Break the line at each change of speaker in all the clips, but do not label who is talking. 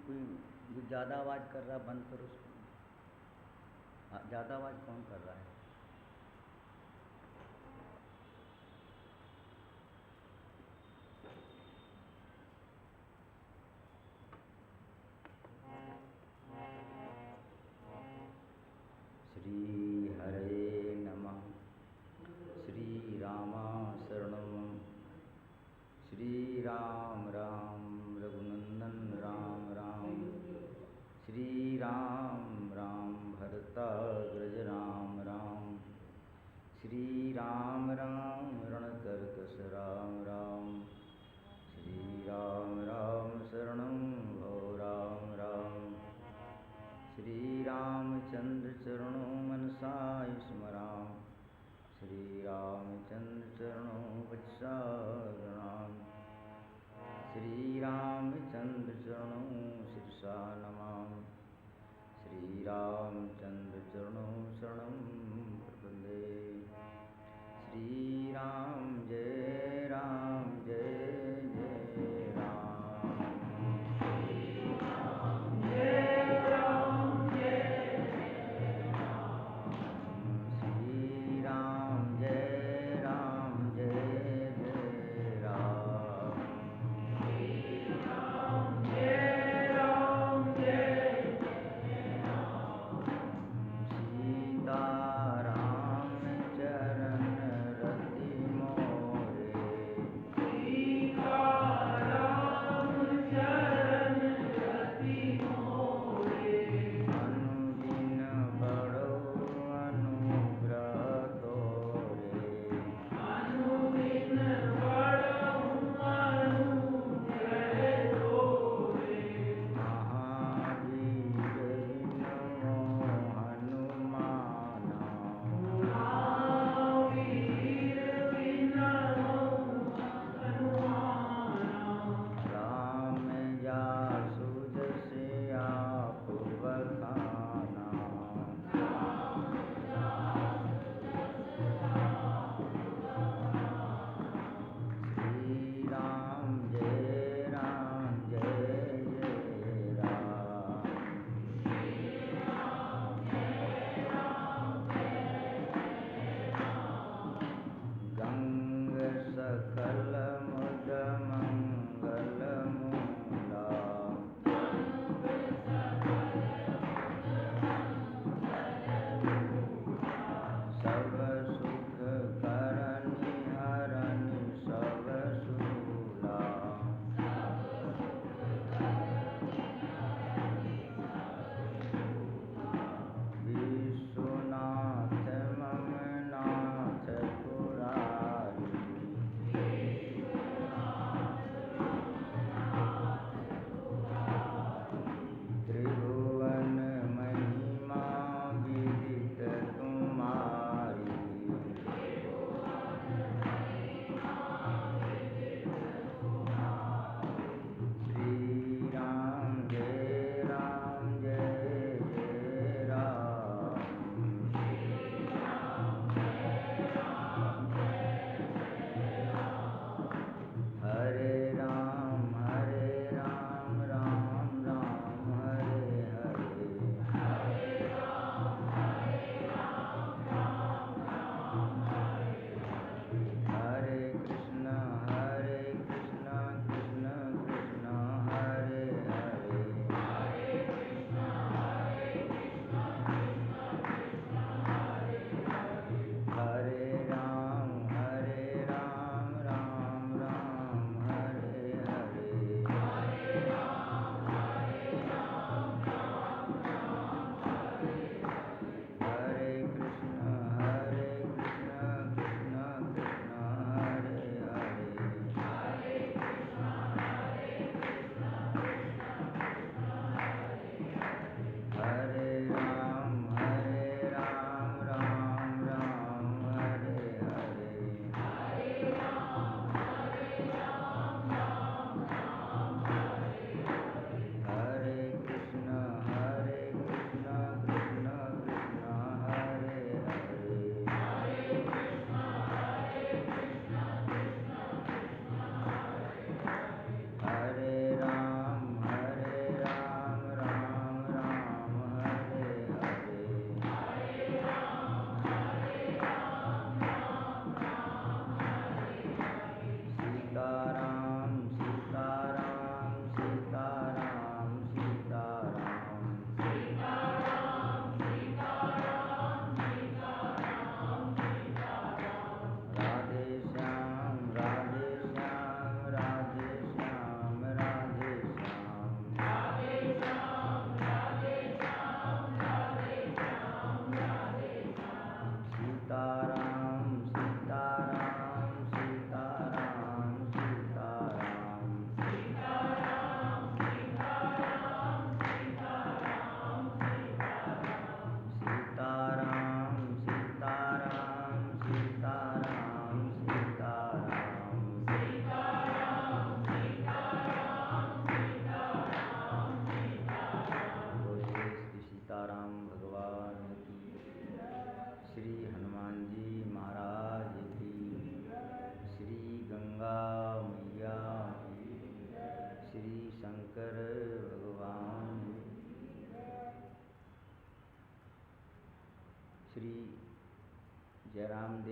कोई जो ज़्यादा आवाज़ कर रहा बंद करो उसको। ज़्यादा आवाज़ कौन कर रहा है? श्री हरे नमः। श्री रामा शरणं। श्री राम राम रघुनंदन राम राम। श्री राम राम भरताग्रज राम राम। श्री राम राम रणकर्कश राम राम। श्री राम राम शरणं भो राम राम। श्री रामचंद्र चरणों मनसा स्मराम। श्री रामचंद्र चरणों वत्सा प्रणाम। श्री रामचंद्र चरणों शिरसा नमामि। श्री रामचंद्र चरणों शरणं प्रपद्ये। श्री राम जय राम जय जय राम। श्री राम जय राम जय राम। श्री राम जय राम जय जय राम। श्री राम जय राम जय जय राम। सीता राम चरण रति मोरे। सीता राम चरण रति मोरे। अनुदिन बड़ो अनुग्रह तोरे। अनुदिन बड़ो अनुग्रह तोरे। महावीर नमो हनुमाना। महावीर नमो हनुमाना। राम जासु जसे आप बखाना। राम जासु जसे आप बखाना। श्री राम जय राम जय जय राम। श्री राम जय राम जय जय राम। गंग सकल मुद मंगल मूला। गंग सकल मुद मंगल मूला। सब सुख करनि हरनि सब सूला। सब सुख करनि हरनि सब सूला। विश्वनाथ मम नाथ पुरारी। विश्वनाथ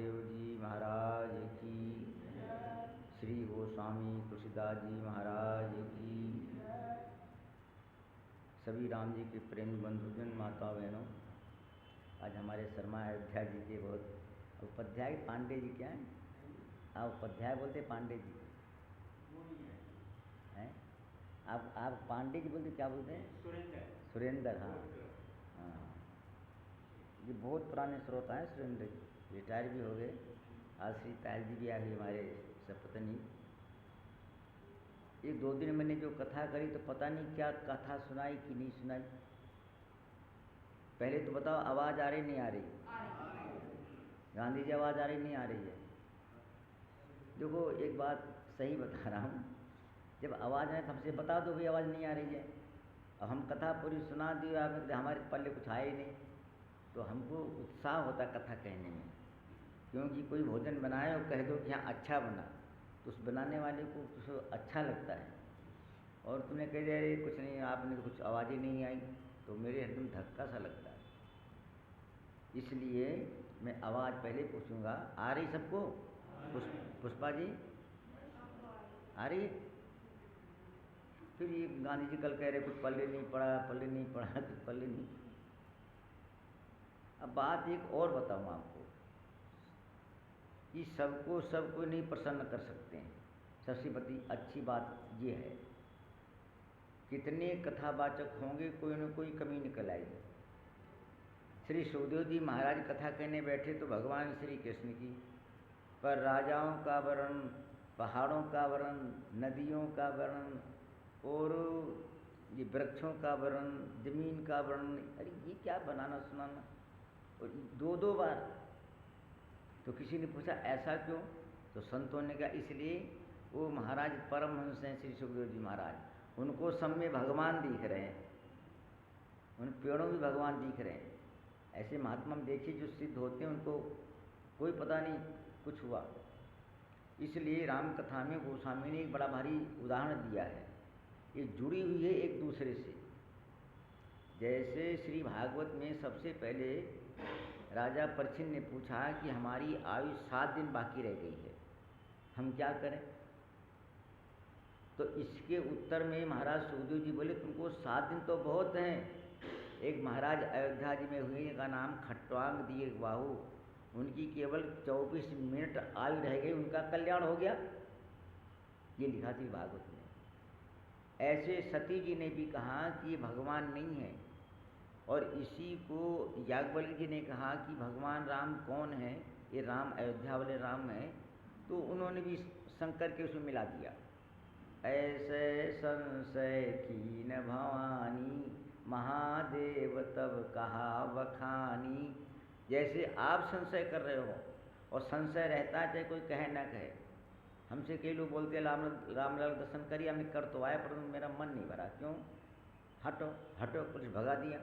नामदेव जी महाराज की, श्री गोस्वामी तुलसीदास जी महाराज की, सभी राम जी के प्रेम बंधुजन, माता बहनों, आज हमारे शर्मा अयोध्या जी के बहुत उपाध्याय पांडे जी क्या हैं? आप उपाध्याय बोलते पांडे जी हैं? आप पांडे जी बोलते क्या बोलते हैं? सुरेंद्र। हाँ हाँ, ये बहुत पुराने श्रोता हैं सुरेंद्र जी, रिटायर भी हो गए। आज श्री ताल जी भी आ गई हमारे सपत्नी। ये 2 दिन मैंने जो कथा करी तो पता नहीं क्या कथा सुनाई कि नहीं सुनाई। पहले तो बताओ, आवाज़ आ रही नहीं आ रही? गांधी जी आवाज़ आ रही नहीं आ रही है? देखो एक बात सही बता रहा हूँ, जब आवाज़ आए तो हमसे बता दो भाई आवाज़ नहीं आ रही है। अब हम कथा पूरी सुना दी आपने, हमारे पल्ले कुछ आए ही नहीं, तो हमको उत्साह होता कथा कहने में। क्योंकि कोई भोजन बनाए और कह दो कि हाँ अच्छा बना, तो उस बनाने वाले को कुछ अच्छा लगता है। और तुमने कह दिया अरे कुछ नहीं, आपने तो कुछ आवाज़ ही नहीं आई, तो मेरे एकदम धक्का सा लगता है। इसलिए मैं आवाज़ पहले पूछूंगा, आ रही सबको? पुष्पा जी आ रही? फिर ये गांधी जी कल कह रहे कुछ पल्ले नहीं पड़ा, पल्ले नहीं पड़ा, कुछ पल्ले नहीं। अब बात एक और बताऊँ आपको कि सबको नहीं प्रसन्न कर सकते हैं। सबसे बड़ी अच्छी बात ये है, कितने कथावाचक होंगे कोई न कोई कमी निकल आएगी। श्री सुखदेव जी महाराज कथा कहने बैठे तो भगवान श्री कृष्ण की, पर राजाओं का वर्णन, पहाड़ों का वर्णन, नदियों का वर्णन और ये वृक्षों का वर्णन, जमीन का वर्णन, अरे ये क्या बनाना सुनाना, और 2-2 बार। तो किसी ने पूछा ऐसा क्यों? तो संतों ने कहा इसलिए वो महाराज परमहंस हैं श्री सुखदेव जी महाराज, उनको सब में भगवान दिख रहे हैं, उन पेड़ों में भगवान दिख रहे हैं। ऐसे महात्मा हम देखिए जो सिद्ध होते हैं उनको कोई पता नहीं कुछ हुआ। इसलिए राम कथा में गोस्वामी ने एक बड़ा भारी उदाहरण दिया है, ये जुड़ी हुई है एक दूसरे से। जैसे श्री भागवत में सबसे पहले राजा परीक्षित ने पूछा कि हमारी आयु 7 दिन बाकी रह गई है, हम क्या करें? तो इसके उत्तर में महाराज सुखदेव जी बोले तुमको 7 दिन तो बहुत हैं। एक महाराज अयोध्या जी में हुए का नाम खट्वांग दीर्घबाहु, उनकी केवल 24 मिनट आयु रह गई, उनका कल्याण हो गया। ये लिखा थी भागवत में। ऐसे सती जी ने भी कहा कि ये भगवान नहीं है, और इसी को याज्ञवल्क्य जी ने कहा कि भगवान राम कौन है, ये राम अयोध्या वाले राम हैं, तो उन्होंने भी शंकर के उसमें मिला दिया। ऐसे संशय कीन भवानी, महादेव तब कहा बखानी। जैसे आप संशय कर रहे हो, और संशय रहता है चाहे कोई कहे ना कहे। हमसे कई लोग बोलते हैं रामलाल दर्शन करिए, हमने कर तो आया पर मेरा मन नहीं भरा। क्यों? हटो हटो, पुलिस भगा दिया।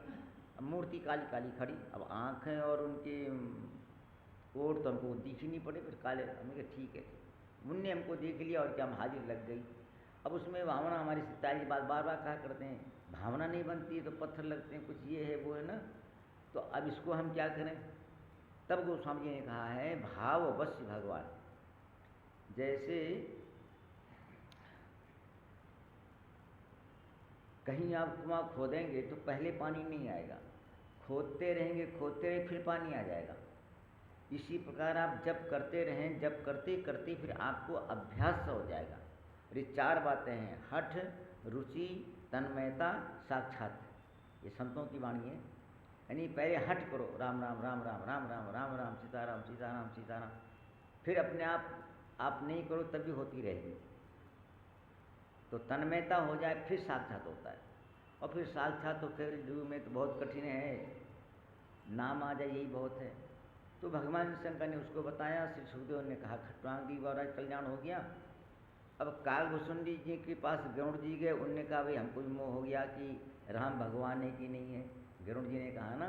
अब मूर्ति काली काली खड़ी, अब आँखें और उनके ओर तो हमको दिख ही नहीं पड़े, फिर काले। हमने कहा ठीक है, उनने हमको देख लिया और क्या, हम हाजिर लग गई। अब उसमें भावना, हमारी सिताई की बात बार बार कहा करते हैं, भावना नहीं बनती है तो पत्थर लगते हैं, कुछ ये है वो है ना। तो अब इसको हम क्या करें? तब गोस्वामी जी ने कहा है भाव अवश्य भगवान। जैसे कहीं आप कुआं खोदेंगे तो पहले पानी नहीं आएगा, खोदते रहेंगे फिर पानी आ जाएगा। इसी प्रकार आप जब करते रहें, जब करते करते फिर आपको अभ्यास हो जाएगा। ये 4 बातें हैं, हठ, रुचि, तन्मयता, साक्षात। ये संतों की वाणी है। यानी पहले हठ करो, राम राम राम राम राम राम राम राम सीताराम सीताराम सीताराम, फिर अपने आप नहीं करो तब भी होती रहेगी। तो तन्मयता हो जाए फिर साक्षात होता है, और फिर साक्षात तो फिर जीव में तो बहुत कठिन है, नाम आ जाए यही बहुत है। तो भगवान शंकर ने उसको बताया, श्री सुखदेव ने कहा खट्वांग दी महाराज कल्याण हो गया। अब कालभूषुंडी जी के पास गरुड़ जी गए, उनने कहा भाई हमको भी मोह हो गया कि राम भगवान है कि नहीं है। गरुड़ जी ने कहा ना,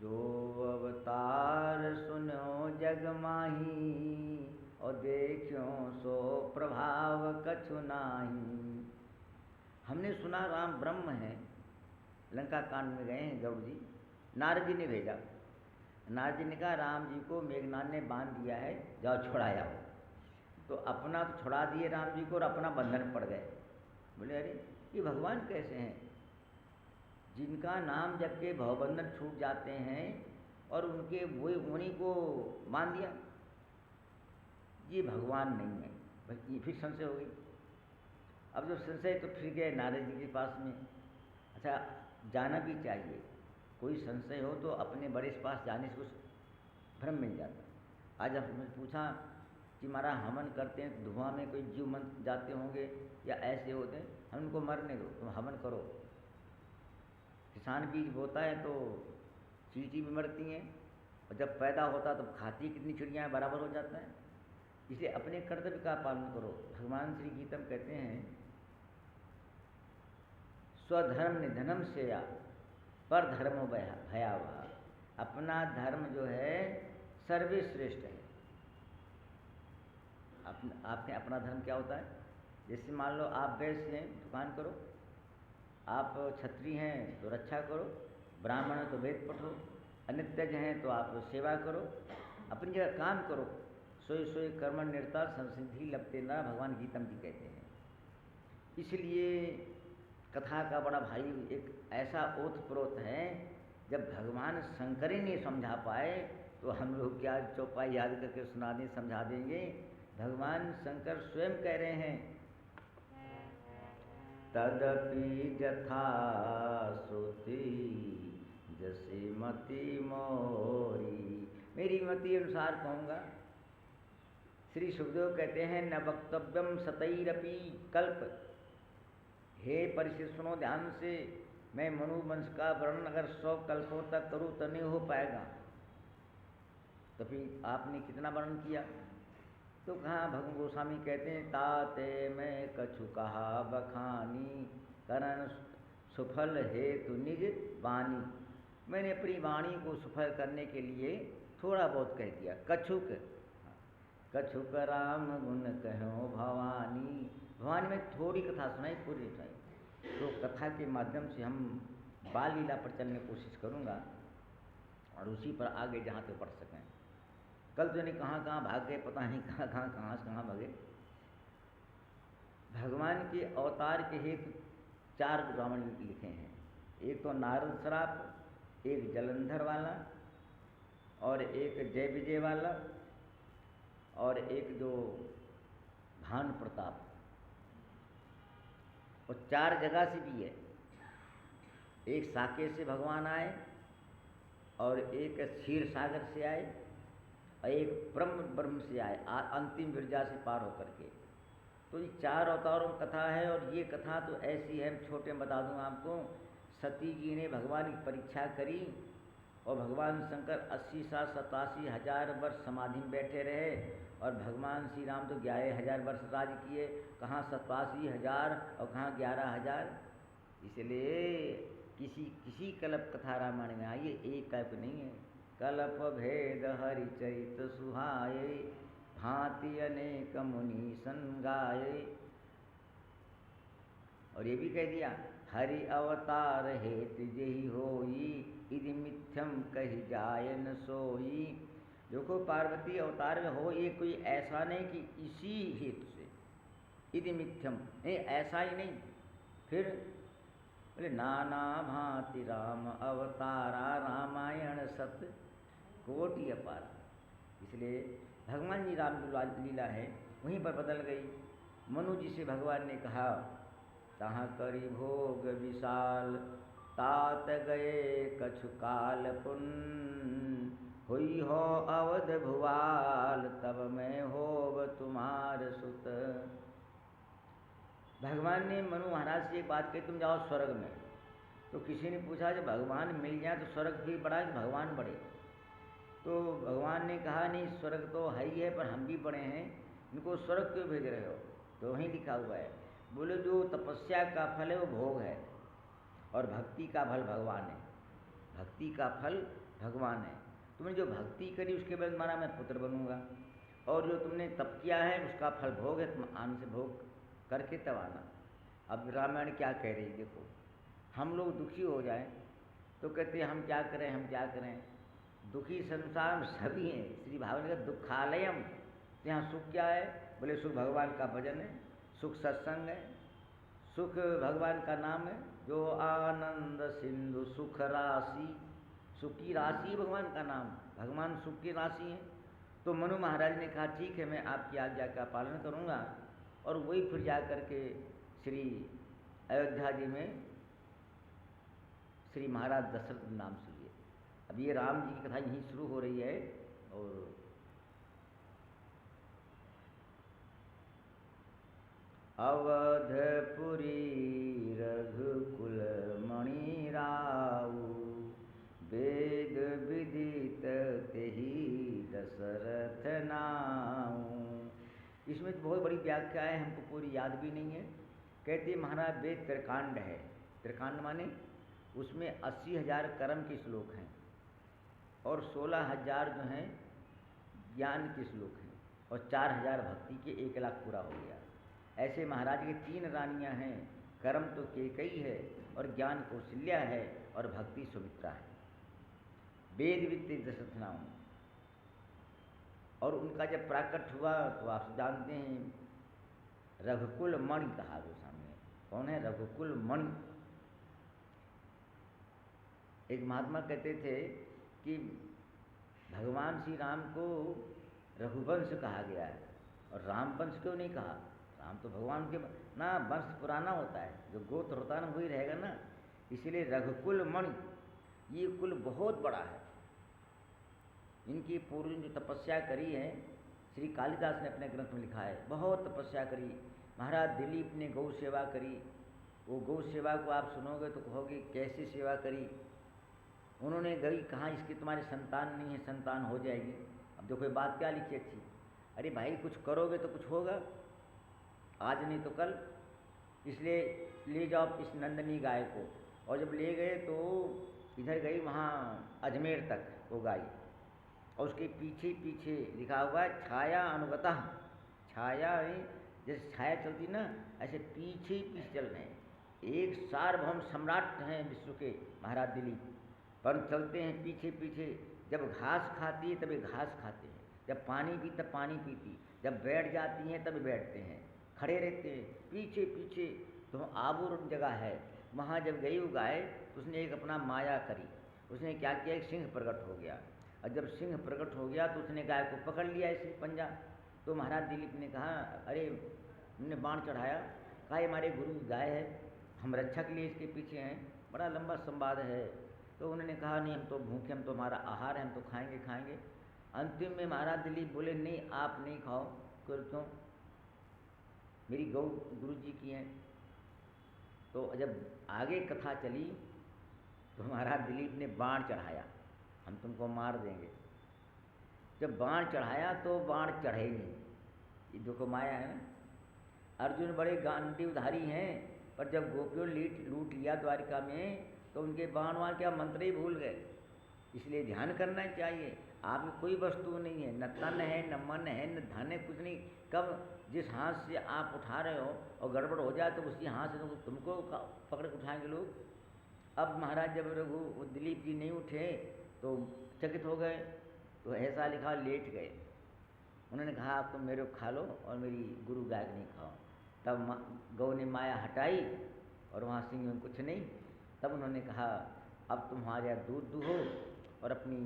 जो अवतार सुनो जग माही, और देखियो सो प्रभाव कछु नाही। हमने सुना राम ब्रह्म है, लंका कांड में गए हैं गरुड़ जी, नारद जी ने भेजा। नारद जी ने कहा राम जी को मेघनाद ने बांध दिया है, जाओ छुड़ाया हो। तो अपना तो छुड़ा दिए राम जी को और अपना बंधन पड़ गए। बोले अरे ये भगवान कैसे हैं जिनका नाम जब के भवबंधन छूट जाते हैं और उनके वही उन्हीं को मान दिया, ये भगवान नहीं है। बस ये फिर संशय हो गई। अब जो संशय तो फिर गए नारद जी के पास में। अच्छा जाना भी चाहिए, कोई संशय हो तो अपने बड़े के पास जाने से कुछ भ्रम मिल जाता। आज आपने पूछा कि महाराज हवन करते हैं तो धुआं में कोई जीव मन जाते होंगे या ऐसे होते हैं, हम उनको मरने दो, तुम हवन करो। किसान बीज बोता है तो चींटी भी मरती हैं और जब पैदा होता है तब खाती कितनी चिड़ियाँ बराबर हो जाता है। इसलिए अपने कर्तव्य का पालन करो। भगवान श्री गीता में कहते हैं स्वधर्म निधनम सेया पर धर्म भयावह। अपना धर्म जो है सर्वश्रेष्ठ है। आपने अपना धर्म क्या होता है? जैसे मान लो आप वैश्य हैं, दुकान करो, आप क्षत्रिय हैं तो रक्षा करो, ब्राह्मण है तो वेद पढ़ो, अनित्यज हैं तो आप सेवा करो, अपनी जगह काम करो। सोई सोई कर्म निरता संसिद्धि लपते ना, भगवान गीतम जी कहते हैं। इसलिए कथा का बड़ा भाई एक ऐसा ओतप्रोत है, जब भगवान शंकर ही नहीं समझा पाए तो हम लोग क्या चौपाई याद करके सुना दें, समझा देंगे। भगवान शंकर स्वयं कह रहे हैं तदपि जथा श्रुति जैसे मति मोरी, मेरी मति अनुसार कहूँगा। श्री सुखदेव कहते हैं न वक्तव्यम सतैरपि कल्प। हे परिचित सुनो ध्यान से, मैं मनु वंश का वर्णन अगर 100 कल्पों तक करूँ तो नहीं हो पाएगा। तो फिर आपने कितना वर्णन किया? तो कहाँ भगवान गोस्वामी कहते हैं ताते मैं कछु कहा बखानी करण सुफल हेतु निज वाणी। मैंने अपनी वाणी को सफल करने के लिए थोड़ा बहुत कह दिया। कछुक कछुक राम गुण कहो भवानी, भवानी में थोड़ी कथा सुनाई, पूरी सुनाई। तो कथा के माध्यम से हम बाल लीला पर चलने की कोशिश करूँगा और उसी पर आगे जहाँ तक बढ़ सकें। कल तो नहीं कहाँ कहाँ भाग गए, पता नहीं कहाँ से कहाँ भागे। भगवान के अवतार के हेतु 4 रावण लिखे हैं। एक तो नारद श्राप, एक जलंधर वाला, और एक जय विजय वाला, और एक जो भानु प्रताप। और 4 जगह से भी है। एक साकेत से भगवान आए, और एक क्षीर सागर से आए, और एक ब्रह्म से आए, अंतिम विरजा से पार होकर के। तो ये 4 अवतारों की कथा है। और ये कथा तो ऐसी है, छोटे में बता दूँ आपको। सती जी ने भगवान की परीक्षा करी और भगवान शंकर 80 साल 87 हजार वर्ष समाधि में बैठे रहे, और भगवान श्री राम तो 11,000 वर्ष राज किए। कहाँ 87 हजार और कहाँ 11,000। इसलिए किसी कल्प कथा रामायण में आई है, एक कल्प नहीं है। कल्प भेद हरिचरित सुहाये भांति अनेक मुनि संगाये। और ये भी कह दिया हरि अवतार हेत जेहि होई इति मिथ्यम कही जाय न सोई। देखो पार्वती अवतार में हो, ये कोई ऐसा नहीं कि इसी हेतु से, इति मिथ्यम नहीं, ऐसा ही नहीं। फिर बोले नाना भांति राम अवतारा रामायण सत्य कोटि अपार। इसलिए भगवान जी राम की लीला है वहीं पर बदल गई। मनु जी से भगवान ने कहा तहाँ करी भोग विशाल तात गए कछु काल पुन हुई हो अवध भुवाल तब मैं होब तुम्हार सुत। भगवान ने मनु महाराज से एक बात कही, तुम जाओ स्वर्ग में। तो किसी ने पूछा जब भगवान मिल जाए तो स्वर्ग भी बड़ा है कि भगवान बड़े? तो भगवान ने कहा नहीं, स्वर्ग तो है ही है पर हम भी बड़े हैं, इनको स्वर्ग क्यों भेज रहे हो? तो वहीं लिखा हुआ है। बोले जो तपस्या का फल है वो भोग है, और भक्ति का फल भगवान है। भक्ति का फल भगवान है। तुमने जो भक्ति करी उसके बाद माना मैं पुत्र बनूंगा, और जो तुमने तप किया है उसका फल भोग है, तुम आन से भोग करके तब आना। अब रामायण क्या कह रही देखो, हम लोग दुखी हो जाएं तो कहते हैं हम क्या करें, हम क्या करें। दुखी संसार में सभी हैं। श्री भागवत का दुखालयम, तो यहाँ सुख क्या है? बोले सुख भगवान का भजन है, सुख सत्संग है, सुख भगवान का नाम है। जो आनंद सिंधु सुख राशि, सुख की राशि भगवान का नाम, भगवान सुख की राशि है। तो मनु महाराज ने कहा ठीक है, मैं आपकी आज्ञा का पालन करूँगा। और वही फिर जा कर के श्री अयोध्या जी में श्री महाराज दशरथ नाम से लिए। अब ये राम जी की कथा यहीं शुरू हो रही है। और अवधपुरी रघुकुल मणि राऊ, वेद विदित तेहि दशरथ नाऊ। इसमें तो बहुत बड़ी व्याख्या है, हमको पूरी याद भी नहीं है। कहते महाराज वेद त्रिकांड है। त्रिकांड माने उसमें 80,000 कर्म के श्लोक हैं और 16,000 जो हैं ज्ञान के श्लोक हैं और 4,000 भक्ति के, 1 लाख पूरा हो गया। ऐसे महाराज की 3 रानियां हैं। कर्म तो केकई है और ज्ञान कौशल्या है और भक्ति सुमित्रा है। वेद वित्त दशरथ नाम। और उनका जब प्राकट हुआ तो आप जानते हैं रघुकुल मणि कहा वो सामने। कौन है? रघुकुल मणि। एक महात्मा कहते थे कि भगवान श्री राम को रघुवंश कहा गया है और रामवंश क्यों नहीं कहा? राम तो भगवान के ना वंश पुराना होता है, जो गोत्र होता है ना वही रहेगा ना। इसीलिए रघुकुल मणि, ये कुल बहुत बड़ा है। इनकी पूर्व जो तपस्या करी है, श्री कालिदास ने अपने ग्रंथ में लिखा है, बहुत तपस्या करी। महाराज दिलीप ने गौ सेवा करी। वो गौ सेवा को आप सुनोगे तो कहोगे कैसे सेवा करी। उन्होंने गई कहाँ इसकी तुम्हारी संतान नहीं है, संतान हो जाएगी। अब देखो बात क्या लिखी अच्छी। अरे भाई कुछ करोगे तो कुछ होगा, आज नहीं तो कल। इसलिए ले जाओ इस नंदनी गाय को। और जब ले गए तो इधर गई वहाँ अजमेर तक वो गाय, और उसके पीछे पीछे लिखा हुआ है छाया अनुगतः। छाया जैसे छाया चलती ना, ऐसे पीछे पीछे चल रहे हैं। एक सार्वभौम सम्राट हैं विश्व के महाराज दिलीप, पर चलते हैं पीछे पीछे। जब घास खाती है तभी घास खाते हैं, जब पानी पी तब पानी पीती, जब बैठ जाती हैं तब बैठते हैं, खड़े रहते हैं पीछे पीछे। तो आबूर जगह है, वहाँ जब गई वो गाय तो उसने एक अपना माया करी। उसने क्या किया, एक सिंह प्रकट हो गया। और जब सिंह प्रकट हो गया तो उसने गाय को पकड़ लिया ऐसे पंजा। तो महाराज दिलीप ने कहा अरे हमने बाण चढ़ाया, कहा ये हमारे गुरु की गाय है, हम रक्षा के लिए इसके पीछे हैं। बड़ा लंबा संवाद है। तो उन्होंने कहा नहीं हम तो भूखे, हम तो हमारा आहार है, हम तो खाएंगे खाएंगे। अंतिम में महाराज दिलीप बोले नहीं आप नहीं खाओ। क्यों? मेरी गौ गुरु जी की हैं। तो जब आगे कथा चली तो महाराज दिलीप ने बाण चढ़ाया, हम तुमको मार देंगे। जब बाण चढ़ाया तो बाण चढ़े नहीं। ये देखो माया है ना। अर्जुन बड़े गांडीवधारी हैं, पर जब गोपियों लूट लिया द्वारिका में तो उनके बाण वाण क्या मंत्र ही भूल गए। इसलिए ध्यान करना चाहिए। आप में कोई वस्तु नहीं है, न तन है न मन है न धन है, कुछ नहीं। कब जिस हाथ से आप उठा रहे हो और गड़बड़ हो जाए तो उसी हाथ से तुमको पकड़ के उठाएंगे लोग। अब महाराज जब रघु दिलीप जी नहीं उठे तो चकित हो गए। तो ऐसा लिखा लेट गए। उन्होंने कहा आप तुम मेरे को खा लो और मेरी गुरु गाय नहीं खाओ। तब गौ ने माया हटाई और वहाँ सिंह में कुछ नहीं। तब उन्होंने कहा अब तुम वहाँ जाए दूध दूहो और अपनी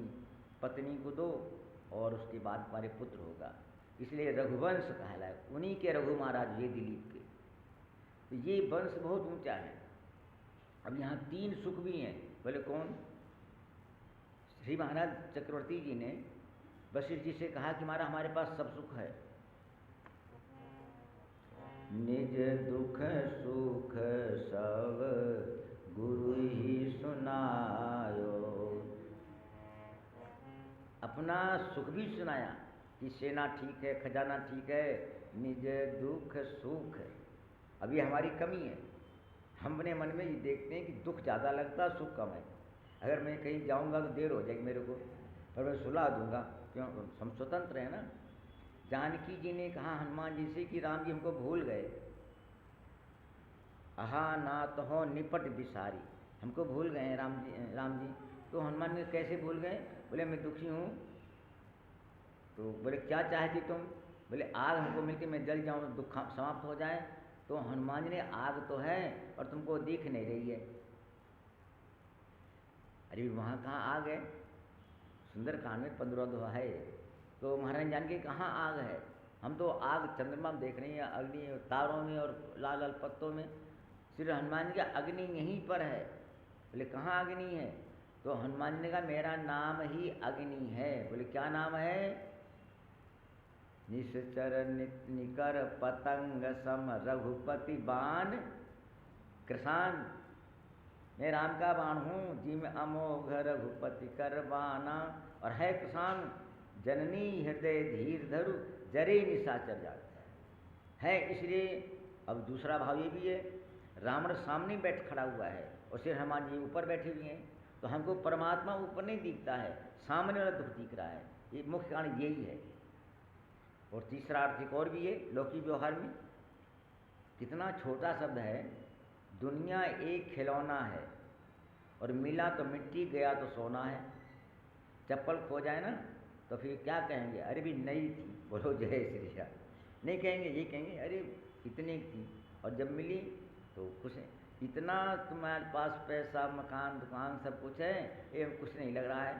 पत्नी को दो और उसके बाद तुम्हारे पुत्र होगा। इसलिए रघुवंश कहलाए। उन्हीं के रघु महाराज ये दिलीप के। तो ये वंश बहुत ऊंचा है। अब यहाँ 3 सुख भी हैं। बोले कौन? श्री महाराज चक्रवर्ती जी ने वशिष्ठ जी से कहा कि महाराज हमारे पास सब सुख है। निज दुख सुख सब गुरु ही सुनायो। अपना सुख भी सुनाया कि सेना ठीक है, खजाना ठीक है, निज दुख सुख। अब ये हमारी कमी है। हम अपने मन में ये देखते हैं कि दुख ज़्यादा लगता है, सुख कम है। अगर मैं कहीं जाऊंगा तो देर हो जाएगी मेरे को, पर मैं सुला दूंगा। क्यों? हम स्वतंत्र हैं ना। जानकी जी ने कहा हनुमान जी से कि राम जी हमको भूल गए। अहा नाथ हो निपट बिसारी। हमको भूल गए हैं राम जी। तो हनुमान जी कैसे भूल गए? बोले मैं दुखी हूँ। तो बोले क्या चाहती तुम? बोले आग हमको मिलके मैं जल जाऊँ, दुख समाप्त हो जाए। तो हनुमान जी ने आग तो है और तुमको दिख नहीं रही है। अरे वहाँ कहाँ आग है? सुंदरकांड में 15 दोहा है। तो महाराज जान के कहाँ आग है? हम तो आग चंद्रमा में देख रहे हैं, अग्नि तारों में और लाल लाल पत्तों में। श्री हनुमान जी का अग्नि यहीं पर है। बोले कहाँ अग्नि है? तो हनुमान जी ने कहा मेरा नाम ही अग्नि है। बोले क्या नाम है? निश्चर निकर पतंग सम रघुपति बाण कृषाण। मैं राम का बाण हूँ, जिम अमोघ रघुपति कर बाना। और है कृषाण जननी हृदय धीर धरु जरे निशाचर जाता है। इसलिए अब दूसरा भाव ये भी है, रावण सामने बैठ खड़ा हुआ है और श्री हनुमान जी ऊपर बैठे हुए हैं। तो हमको परमात्मा ऊपर नहीं दिखता है, सामने वाला दुख दिख रहा है। ये मुख्य कारण यही है। और तीसरा अर्थ एक और भी है लौकिक व्यवहार में। कितना छोटा शब्द है, दुनिया एक खिलौना है और मिला तो मिट्टी गया तो सोना है। चप्पल खो जाए ना तो फिर क्या कहेंगे? अरे भी नई थी, बोलो जय श्री राम। नहीं कहेंगे, ये कहेंगे अरे इतनी थी और जब मिली तो खुश है। इतना तुम्हारे पास पैसा मकान दुकान सब कुछ है, ये कुछ नहीं लग रहा है,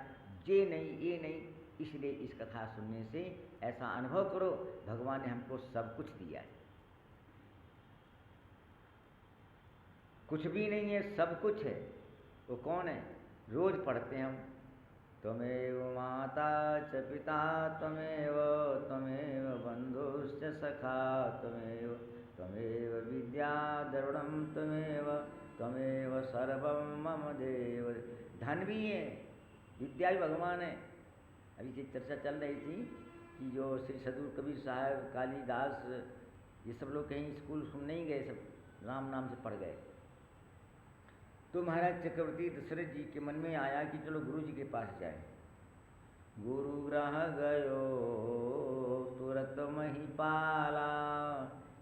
ये नहीं। इसलिए इस कथा सुनने से ऐसा अनुभव करो भगवान ने हमको सब कुछ दिया है। कुछ भी नहीं है, सब कुछ है। वो कौन है? रोज पढ़ते हैं हम, त्वमेव माता च पिता त्वमेव बंधुश्च सखा त्वमेव विद्या द्रविणं त्वमेव सर्वं मम देव। धन भी है, विद्या भी भगवान है। अभी की चर्चा चल रही थी कि जो श्री सदगुरु कबीर साहब, कालिदास, ये सब लोग कहीं स्कूल सुन नहीं गए, सब राम नाम से पढ़ गए। तो महाराज चक्रवर्ती दशरथ जी के मन में आया कि चलो गुरु जी के पास जाए। गुरु ग्रह गयो तुरत महिपाला,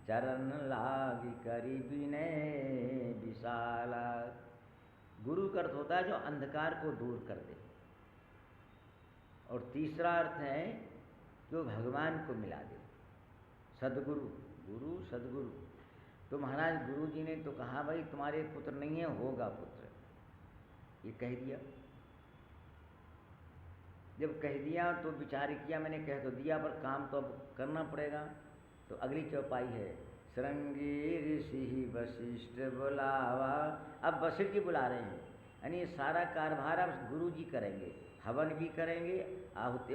चरण लागी करी विनय विशाला। गुरु का अर्थ होता है जो अंधकार को दूर कर दे। और तीसरा अर्थ है जो भगवान को मिला दे, सदगुरु। गुरु सदगुरु। तो महाराज गुरु जी ने तो कहा भाई तुम्हारे पुत्र नहीं है, होगा पुत्र, ये कह दिया। जब कह दिया तो विचार किया, मैंने कह तो दिया पर काम तो अब करना पड़ेगा। तो अगली चौपाई है, श्रृंगी ऋषि वशिष्ठ बुलावा। अब वशिष्ठ जी बुला रहे हैं, यानी ये सारा कार्यभार अब गुरु जी करेंगे। हवन भी करेंगे, आहुति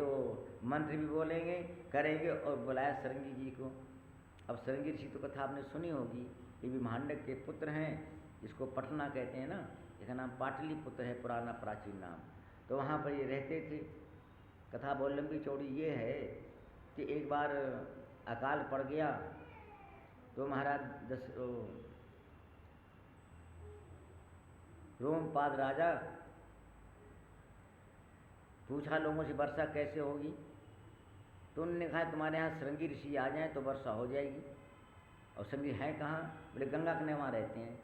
मंत्र भी बोलेंगे करेंगे, और बुलाया श्रृंगी जी को। अब श्रृंगी ऋषि तो कथा आपने सुनी होगी, ये भी भांडक के पुत्र हैं, इसको पटना कहते हैं ना। इसका नाम पाटलिपुत्र है, पुराना प्राचीन नाम। तो वहाँ पर ये रहते थे। कथा बहुत लंबी चौड़ी ये है कि एक बार अकाल पड़ गया तो महाराज रोमपाद राजा पूछा लोगों से वर्षा कैसे होगी। तो उन्होंने कहा तुम्हारे यहाँ श्रृंगी ऋषि आ जाएं तो वर्षा हो जाएगी। और श्रृंगी हैं कहाँ? बोले गंगा के वहाँ रहते हैं।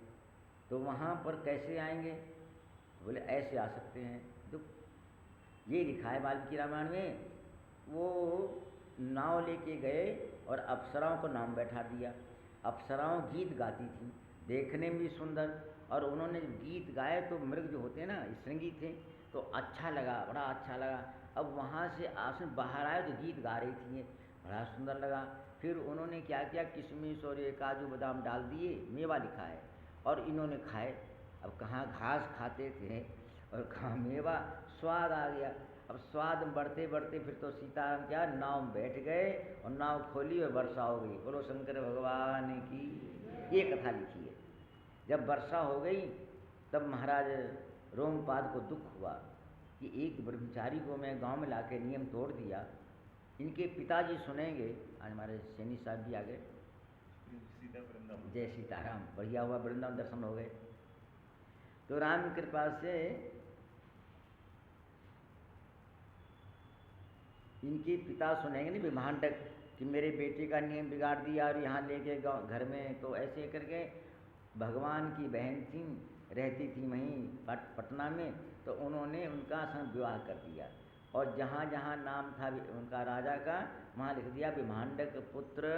तो वहाँ पर कैसे आएंगे? बोले ऐसे आ सकते हैं। तो ये लिखा है वाल्मीकि रामायण में। वो नाव लेके गए और अप्सराओं को नाम बैठा दिया। अप्सराओं गीत गाती थी, देखने में भी सुंदर, और उन्होंने जब गीत गाए तो मृग जो होते हैं ना, श्रृंगी थे, तो अच्छा लगा, बड़ा अच्छा लगा। अब वहाँ से आसन बाहर आए तो गीत गा रही थी, बड़ा सुंदर लगा। फिर उन्होंने क्या किया, किशमिश और ये काजू बादाम डाल दिए, मेवा लिखा है, और इन्होंने खाए। अब कहाँ घास खाते थे और कहाँ मेवा, स्वाद आ गया। अब स्वाद बढ़ते बढ़ते फिर तो सीताराम क्या नाव में बैठ गए और नाव खोली और वर्षा हो गई। बोलो शंकर भगवान की। ये कथा लिखी है। जब वर्षा हो गई तब महाराज रोमपाद को दुख हुआ कि एक ब्रह्मचारी को मैं गांव में लाके नियम तोड़ दिया। इनके पिताजी सुनेंगे। आज हमारे सैनी साहब भी आ गए। जय सीताराम। बढ़िया हुआ, वृंदावन दर्शन हो गए। तो राम की कृपा से इनके पिता सुनेंगे नहीं विभांडक कि मेरे बेटे का नियम बिगाड़ दिया और यहाँ लेके घर में। तो ऐसे करके भगवान की बहन थी रहती थी वहीं पटना में, तो उन्होंने उनका संग विवाह कर दिया और जहाँ जहाँ नाम था उनका राजा का वहाँ लिख दिया विभांडक पुत्र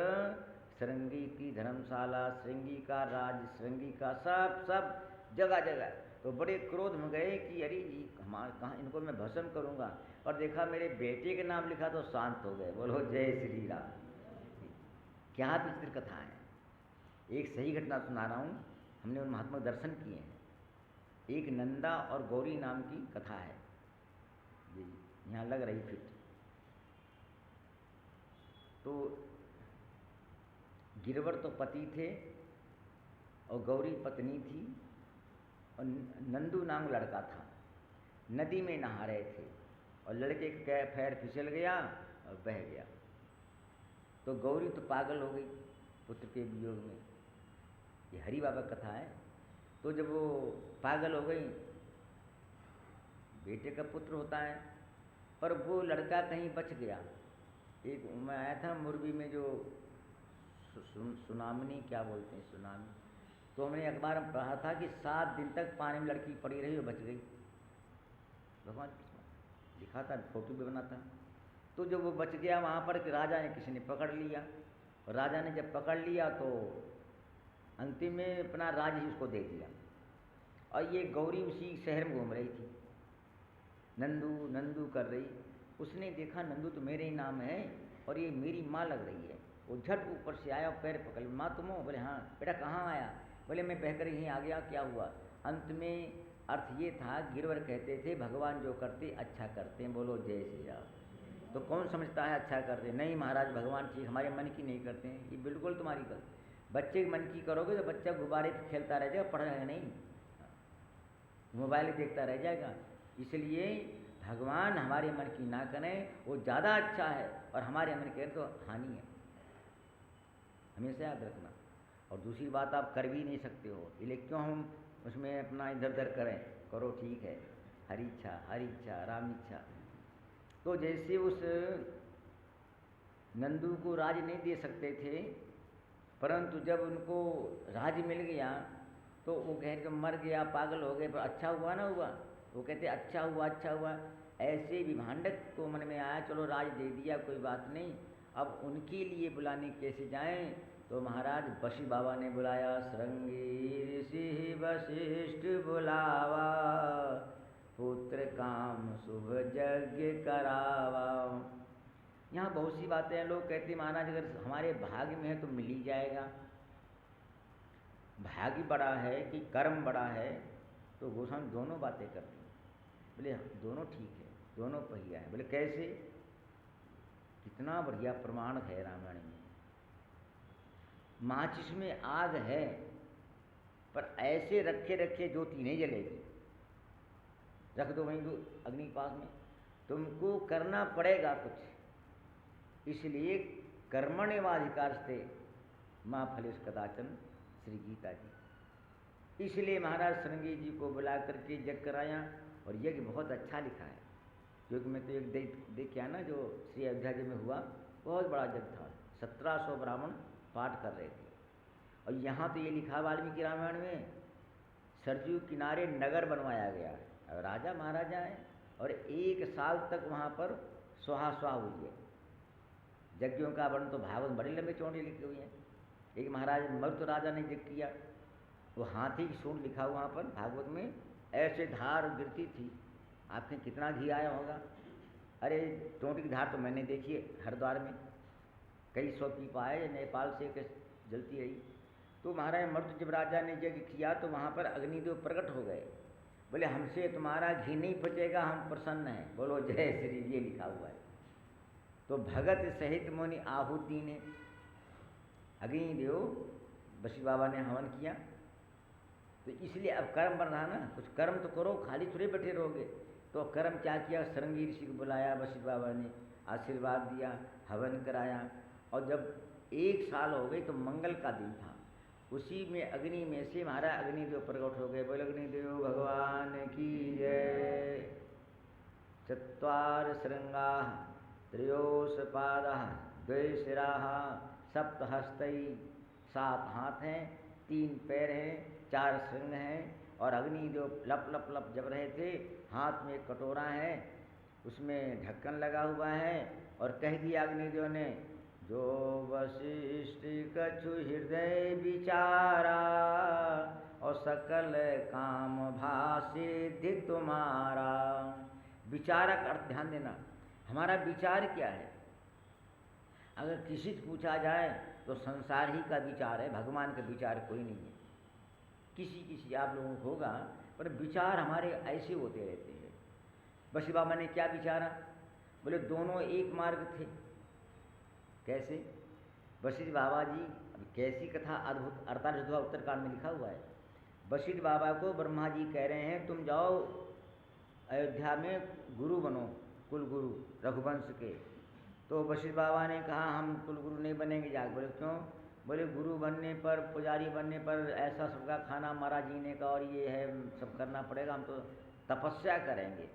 श्रृंगी की धर्मशाला, श्रृंगी का राज, श्रृंगी का सब जगह जगह। तो बड़े क्रोध में गए कि अरे हमारे कहाँ इनको मैं भस्म करूँगा, और देखा मेरे बेटे के नाम लिखा तो शांत हो गए। बोलो जय श्री राम। क्या विचित्र कथा है। एक सही घटना सुना रहा हूँ, हमने उन महात्मा दर्शन किए हैं। एक नंदा और गौरी नाम की कथा है जी, यहाँ लग रही फिट। तो गिरवर तो पति थे और गौरी पत्नी थी, और नंदू नाम लड़का था। नदी में नहा रहे थे और लड़के का पैर फिसल गया और बह गया। तो गौरी तो पागल हो गई पुत्र के वियोग में, ये हरि बाबा कथा है। तो जब वो पागल हो गई, बेटे का पुत्र होता है, पर वो लड़का कहीं बच गया। एक मैं आया था मुरबी में जो सुनामनी क्या बोलते हैं सुनामी, तो हमने अखबार में पढ़ा था कि 7 दिन तक पानी में लड़की पड़ी रही और बच गई। भगवान लिखा था, फोटो भी बना था। तो जब वो बच गया वहाँ पर राजा ने किसी ने पकड़ लिया, और राजा ने जब पकड़ लिया तो अंतिम में अपना राज ही उसको दे दिया। और ये गौरी उसी शहर में घूम रही थी, नंदू नंदू कर रही। उसने देखा नंदू तो मेरे ही नाम है और ये मेरी माँ लग रही है। वो झट ऊपर से आया और पैर पकड़, माँ तुम हो? बोले हाँ। बेटा कहाँ आया? बोले मैं बहकर यहीं आ गया। क्या हुआ? अंत में अर्थ ये था, गिरवर कहते थे भगवान जो करते अच्छा करते हैं। बोलो जय श्री राम। तो कौन समझता है अच्छा करते? नहीं महाराज, भगवान ठीक हमारे मन की नहीं करते हैं। ये बिल्कुल तुम्हारी गलती। बच्चे के मन की करोगे तो बच्चा गुब्बारे पर खेलता रह जाएगा, पढ़ेगा नहीं, मोबाइल देखता रह जाएगा। इसलिए भगवान हमारे मन की ना करें, वो ज़्यादा अच्छा है, और हमारे मन करें तो हानि है, हमेशा याद रखना। और दूसरी बात, आप कर भी नहीं सकते हो, इसलिए क्यों हम उसमें अपना इधर उधर करें? करो ठीक है, हरी इच्छा राम इच्छा। तो जैसे उस नंदू को राज नहीं दे सकते थे, परंतु जब उनको राज मिल गया तो वो कहते मर गया, पागल हो गए, पर अच्छा हुआ ना हुआ। वो कहते अच्छा हुआ। ऐसे विभांडक को मन में आया, चलो राज दे दिया, कोई बात नहीं, अब उनके लिए बुलाने कैसे जाएं? तो महाराज बशी बाबा ने बुलाया, श्रृंगी ऋषि वशिष्ठ बुलावा, पुत्र काम शुभ यज्ञ करावा। यहाँ बहुत सी बातें हैं। लोग कहते महाराज अगर हमारे भाग्य में है तो मिल ही जाएगा, भाग्य बड़ा है कि कर्म बड़ा है। तो गोस्वामी दोनों बातें करते हैं। बोले दोनों ठीक है, दोनों पहिया है। बोले कैसे? कितना बढ़िया प्रमाण है रामायण में। माचिस में आग है, पर ऐसे रखे रखे ज्योति नहीं जलेगी। रख दो वहीं अग्नि के पास में, तुमको करना पड़ेगा कुछ। इसलिए कर्मण्येवाधिकारस्ते मां फलेषु कदाचन, श्री गीता जी। इसलिए महाराज श्रृंगी जी को बुला करके यज्ञ कराया, और यज्ञ बहुत अच्छा लिखा है, क्योंकि मैं तो एक देख के आया ना, जो श्री अयोध्या जी में हुआ, बहुत बड़ा यज्ञ था। 1700 ब्राह्मण पाठ कर रहे थे। और यहाँ तो ये लिखा वाल्मीकि रामायण में, सरजू किनारे नगर बनवाया गया है, और राजा महाराजा हैं, और 1 साल तक वहाँ पर सुहा हुई है। यज्ञों का वर्ण तो भागवत बड़े लंबे चौड़े लिखे हुए हैं। एक महाराज मरुत राजा ने यज्ञ किया, वो हाथी की सूंड लिखा हुआ वहाँ पर भागवत में, ऐसे धार गिरती थी, आपके कितना घी आया होगा। अरे टोंटी की धार तो मैंने देखी है हरिद्वार में, कई 100 पीपा आए, नेपाल से जलती रही। तो महाराज मरुत जब राजा ने यज्ञ किया तो वहाँ पर अग्निदेव प्रकट हो गए। बोले हमसे तुम्हारा घी नहीं पचेगा, हम प्रसन्न हैं। बोलो जय श्री, ये लिखा हुआ है। तो भगत सहित मुनि आहुति ने, अग्निदेव बशी बाबा ने हवन किया। तो इसलिए अब कर्म बन रहा ना, कुछ कर्म तो करो, खाली थोड़े बैठे रहोगे। तो कर्म क्या किया? श्रृंगी ऋषि को बुलाया, बशी बाबा ने आशीर्वाद दिया, हवन कराया। और जब 1 साल हो गई तो मंगल का दिन था, उसी में अग्नि में से महाराज अग्निदेव प्रकट हो गए। बोले अग्निदेव भगवान की जय। 4 श्रृंगा त्रयोस पादा 2 शिराः सप्त हस्तै, 7 हाथ हैं, 3 पैर हैं, 4 श्रृंग हैं, और अग्निदेव लप लप लप जब रहे थे। हाथ में एक कटोरा है, उसमें ढक्कन लगा हुआ है, और कह दिया अग्निदेव ने, जो वशिष्ठ कछु हृदय विचारा, और सकल काम भासिद्धि तुम्हारा। विचारा का अर्थ ध्यान देना, हमारा विचार क्या है। अगर किसी से पूछा जाए तो संसार ही का विचार है, भगवान का विचार कोई नहीं है। किसी आप लोगों को होगा, पर विचार हमारे ऐसे होते रहते हैं। वशिष्ठ बाबा ने क्या विचारा, बोले दोनों एक मार्ग थे। कैसे? वशिष्ठ बाबा जी, कैसी कथा अद्भुत, 48वां उत्तरकांड में लिखा हुआ है। वशिष्ठ बाबा को ब्रह्मा जी कह रहे हैं, तुम जाओ अयोध्या में गुरु बनो, कुल गुरु रघुवंश के। तो वशिष्ठ बाबा ने कहा, हम कुल गुरु नहीं बनेंगे। जाके बोले क्यों? बोले गुरु बनने पर, पुजारी बनने पर ऐसा सबका खाना मारा जीने का और ये है सब करना पड़ेगा, हम तो तपस्या करेंगे।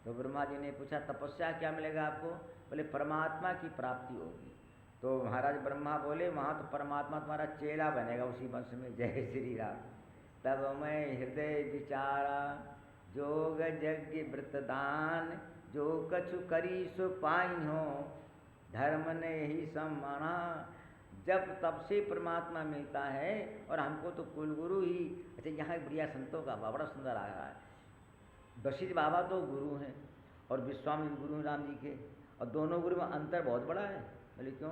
तो ब्रह्मा जी ने पूछा, तपस्या क्या मिलेगा आपको? बोले परमात्मा की प्राप्ति होगी। तो महाराज ब्रह्मा बोले, वहाँ तो परमात्मा तुम्हारा चेला बनेगा उसी वंश में। जय श्री राम। तब मैं हृदय विचारा, जोग यज्ञ व्रत दान, जो कछु करी सो पाई हो, धर्म ने ही सम्माना। जब तब से परमात्मा मिलता है, और हमको तो कुलगुरु ही। अच्छा, यहाँ एक बढ़िया संतों का बड़ा सुंदर आ रहा है। वशिष्ठ बाबा तो गुरु हैं, और विश्वामित्र गुरु हैं राम जी के, और दोनों गुरु में अंतर बहुत बड़ा है। बोले क्यों?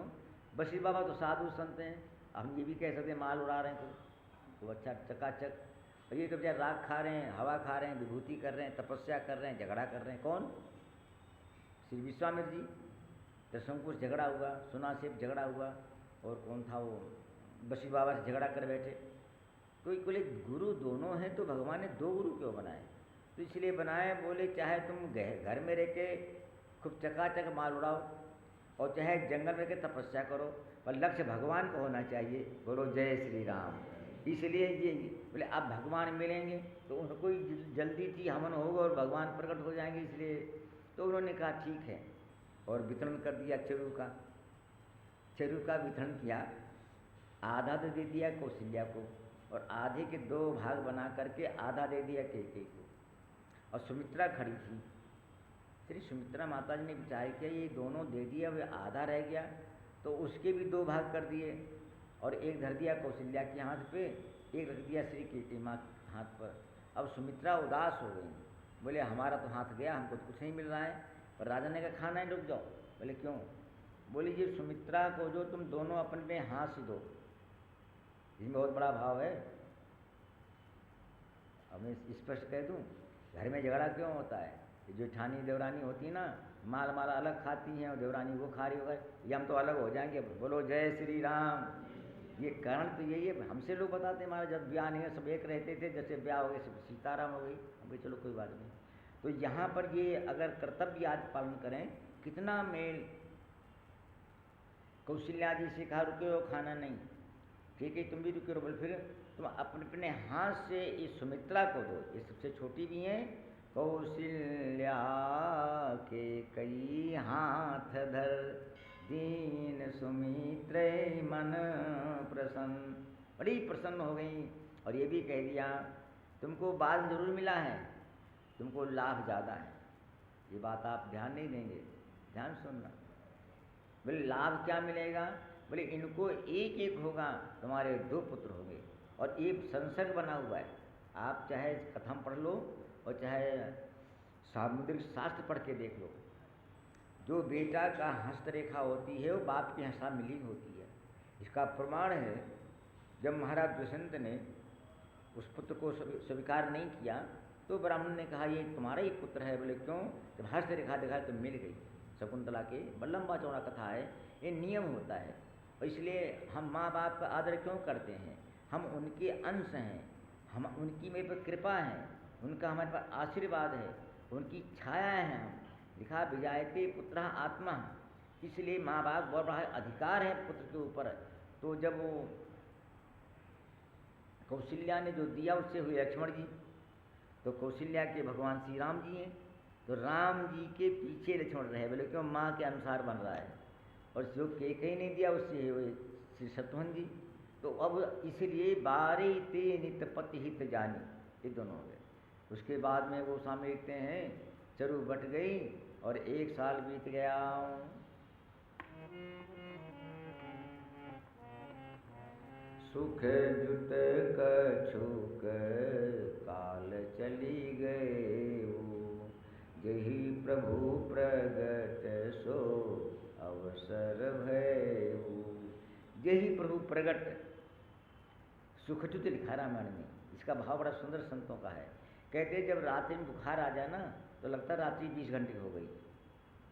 वशिष्ठ बाबा तो साधु संत हैं, हम ये भी कह सकते हैं माल उड़ा रहे हैं तो अच्छा चकाचक। और ये तो बेचारे राग खा रहे हैं, हवा खा रहे हैं, विभूति कर रहे हैं, तपस्या कर रहे हैं, झगड़ा कर रहे हैं। कौन? श्री विश्वामित्र जी। दशंकुश झगड़ा हुआ, सुना से झगड़ा हुआ, और कौन था वो, वशिष्ठ बाबा से झगड़ा कर बैठे। कोई बोले गुरु दोनों हैं, तो भगवान ने दो गुरु क्यों बनाए? तो इसलिए बनाए, बोले चाहे तुम घर में रह के खूब चकाचक माल उड़ाओ, और चाहे जंगल में रह के तपस्या करो, पर लक्ष्य भगवान को होना चाहिए। बोलो जय श्री राम। इसलिए ये बोले अब भगवान मिलेंगे तो उनको जल्दी थी, हमन होगा और भगवान प्रकट हो जाएंगे, इसलिए तो उन्होंने कहा ठीक है, और वितरण कर दिया चरु का वितरण किया। आधा तो दे दिया कौशल्या को, और आधे के दो भाग बना करके आधा दे दिया केकई को। और सुमित्रा खड़ी थी। श्री सुमित्रा माता जी ने विचार किया, ये दोनों दे दिया, वे आधा रह गया, तो उसके भी दो भाग कर दिए, और एक धर दिया कौशल्या के हाथ पे, एक रख दिया श्री केकई माँ के हाथ पर। अब सुमित्रा उदास हो गई, बोले हमारा तो हाथ गया, हमको तो कुछ नहीं मिल रहा है। पर राजा ने कहा खाना ही रुक जाओ। बोले क्यों? बोली जी सुमित्रा को जो तुम दोनों अपने हाथ से दो, इसमें बहुत बड़ा भाव है। अब मैं स्पष्ट कह दूँ, घर में झगड़ा क्यों होता है? जेठानी देवरानी होती ना, माल अलग खाती हैं और देवरानी वो खा रही होगा, ये हम तो अलग हो जाएंगे। बोलो जय श्री राम। ये कारण तो यही है। हमसे लोग बताते हैं, हमारा जब ब्याह नहीं है सब एक रहते थे, जैसे ब्याह हो गए सब सीताराम हो गई, हम कहे चलो कोई बात नहीं। तो यहाँ पर ये अगर कर्तव्य आज पालन करें, कितना मेल। कौशल्या जी से कहा रुके हो, खाना नहीं, ठीक है तुम भी रुके हो। बोले फिर तुम अपने हाथ से इस सुमित्रा को दो, ये सबसे छोटी भी हैं। कौशल्या के कई हाथ धर, दीन सुमित्र मन प्रसन्न। बड़ी प्रसन्न हो गई, और ये भी कह दिया तुमको बाद में जरूर मिला है, तुमको लाभ ज़्यादा है। ये बात आप ध्यान नहीं देंगे, ध्यान सुनना। बोले लाभ क्या मिलेगा? बोले इनको एक एक होगा, तुम्हारे दो पुत्र होंगे, और एक संसर्ग बना हुआ है। आप चाहे कथम पढ़ लो और चाहे सामुद्रिक शास्त्र पढ़ के देख लो, जो बेटा का हस्तरेखा होती है वो बाप की हस्ता मिली होती है। इसका प्रमाण है, जब महाराज दुष्यंत ने उस पुत्र को स्वीकार नहीं किया, तो ब्राह्मण ने कहा ये तुम्हारा ही पुत्र है। बोले क्यों? जब हस्तरेखा दिखाई तो मिल गई। शकुंतला के लंबा चौड़ा कथा है, ये नियम होता है। और इसलिए हम माँ बाप का आदर क्यों करते हैं? हम उनके अंश हैं, हम उनकी मेरे पर कृपा है, उनका हमारे पर आशीर्वाद है, उनकी छाया है। हम लिखा विजायते पुत्र आत्मा, इसलिए माँ बाप बहुत बड़ा अधिकार है पुत्र के ऊपर। तो जब वो कौशल्या ने जो दिया उससे हुए लक्ष्मण जी, तो कौशल्या के भगवान श्री राम जी हैं, तो राम जी के पीछे लक्ष्मण रहे। बोले क्यों? माँ के अनुसार बन रहा है। और जो केकई ने दिया उससे हुए श्री शत्रुघ्न जी। तो अब इसलिए बारे ते नित पति हित जानी, ये दोनों हो गए। उसके बाद में वो सामने लिखते हैं चरु बट गई और 1 साल बीत गया। सुख जुट कछुक काल चली गए, जही प्रभु प्रगट सो अवसर भयऊ। जही प्रभु प्रगट, सुखच्युत लिखा रामायण में। इसका भाव बड़ा सुंदर संतों का है। कहते जब रात्रि में बुखार आ जाए ना तो लगता है रात्रि 20 घंटे हो गई,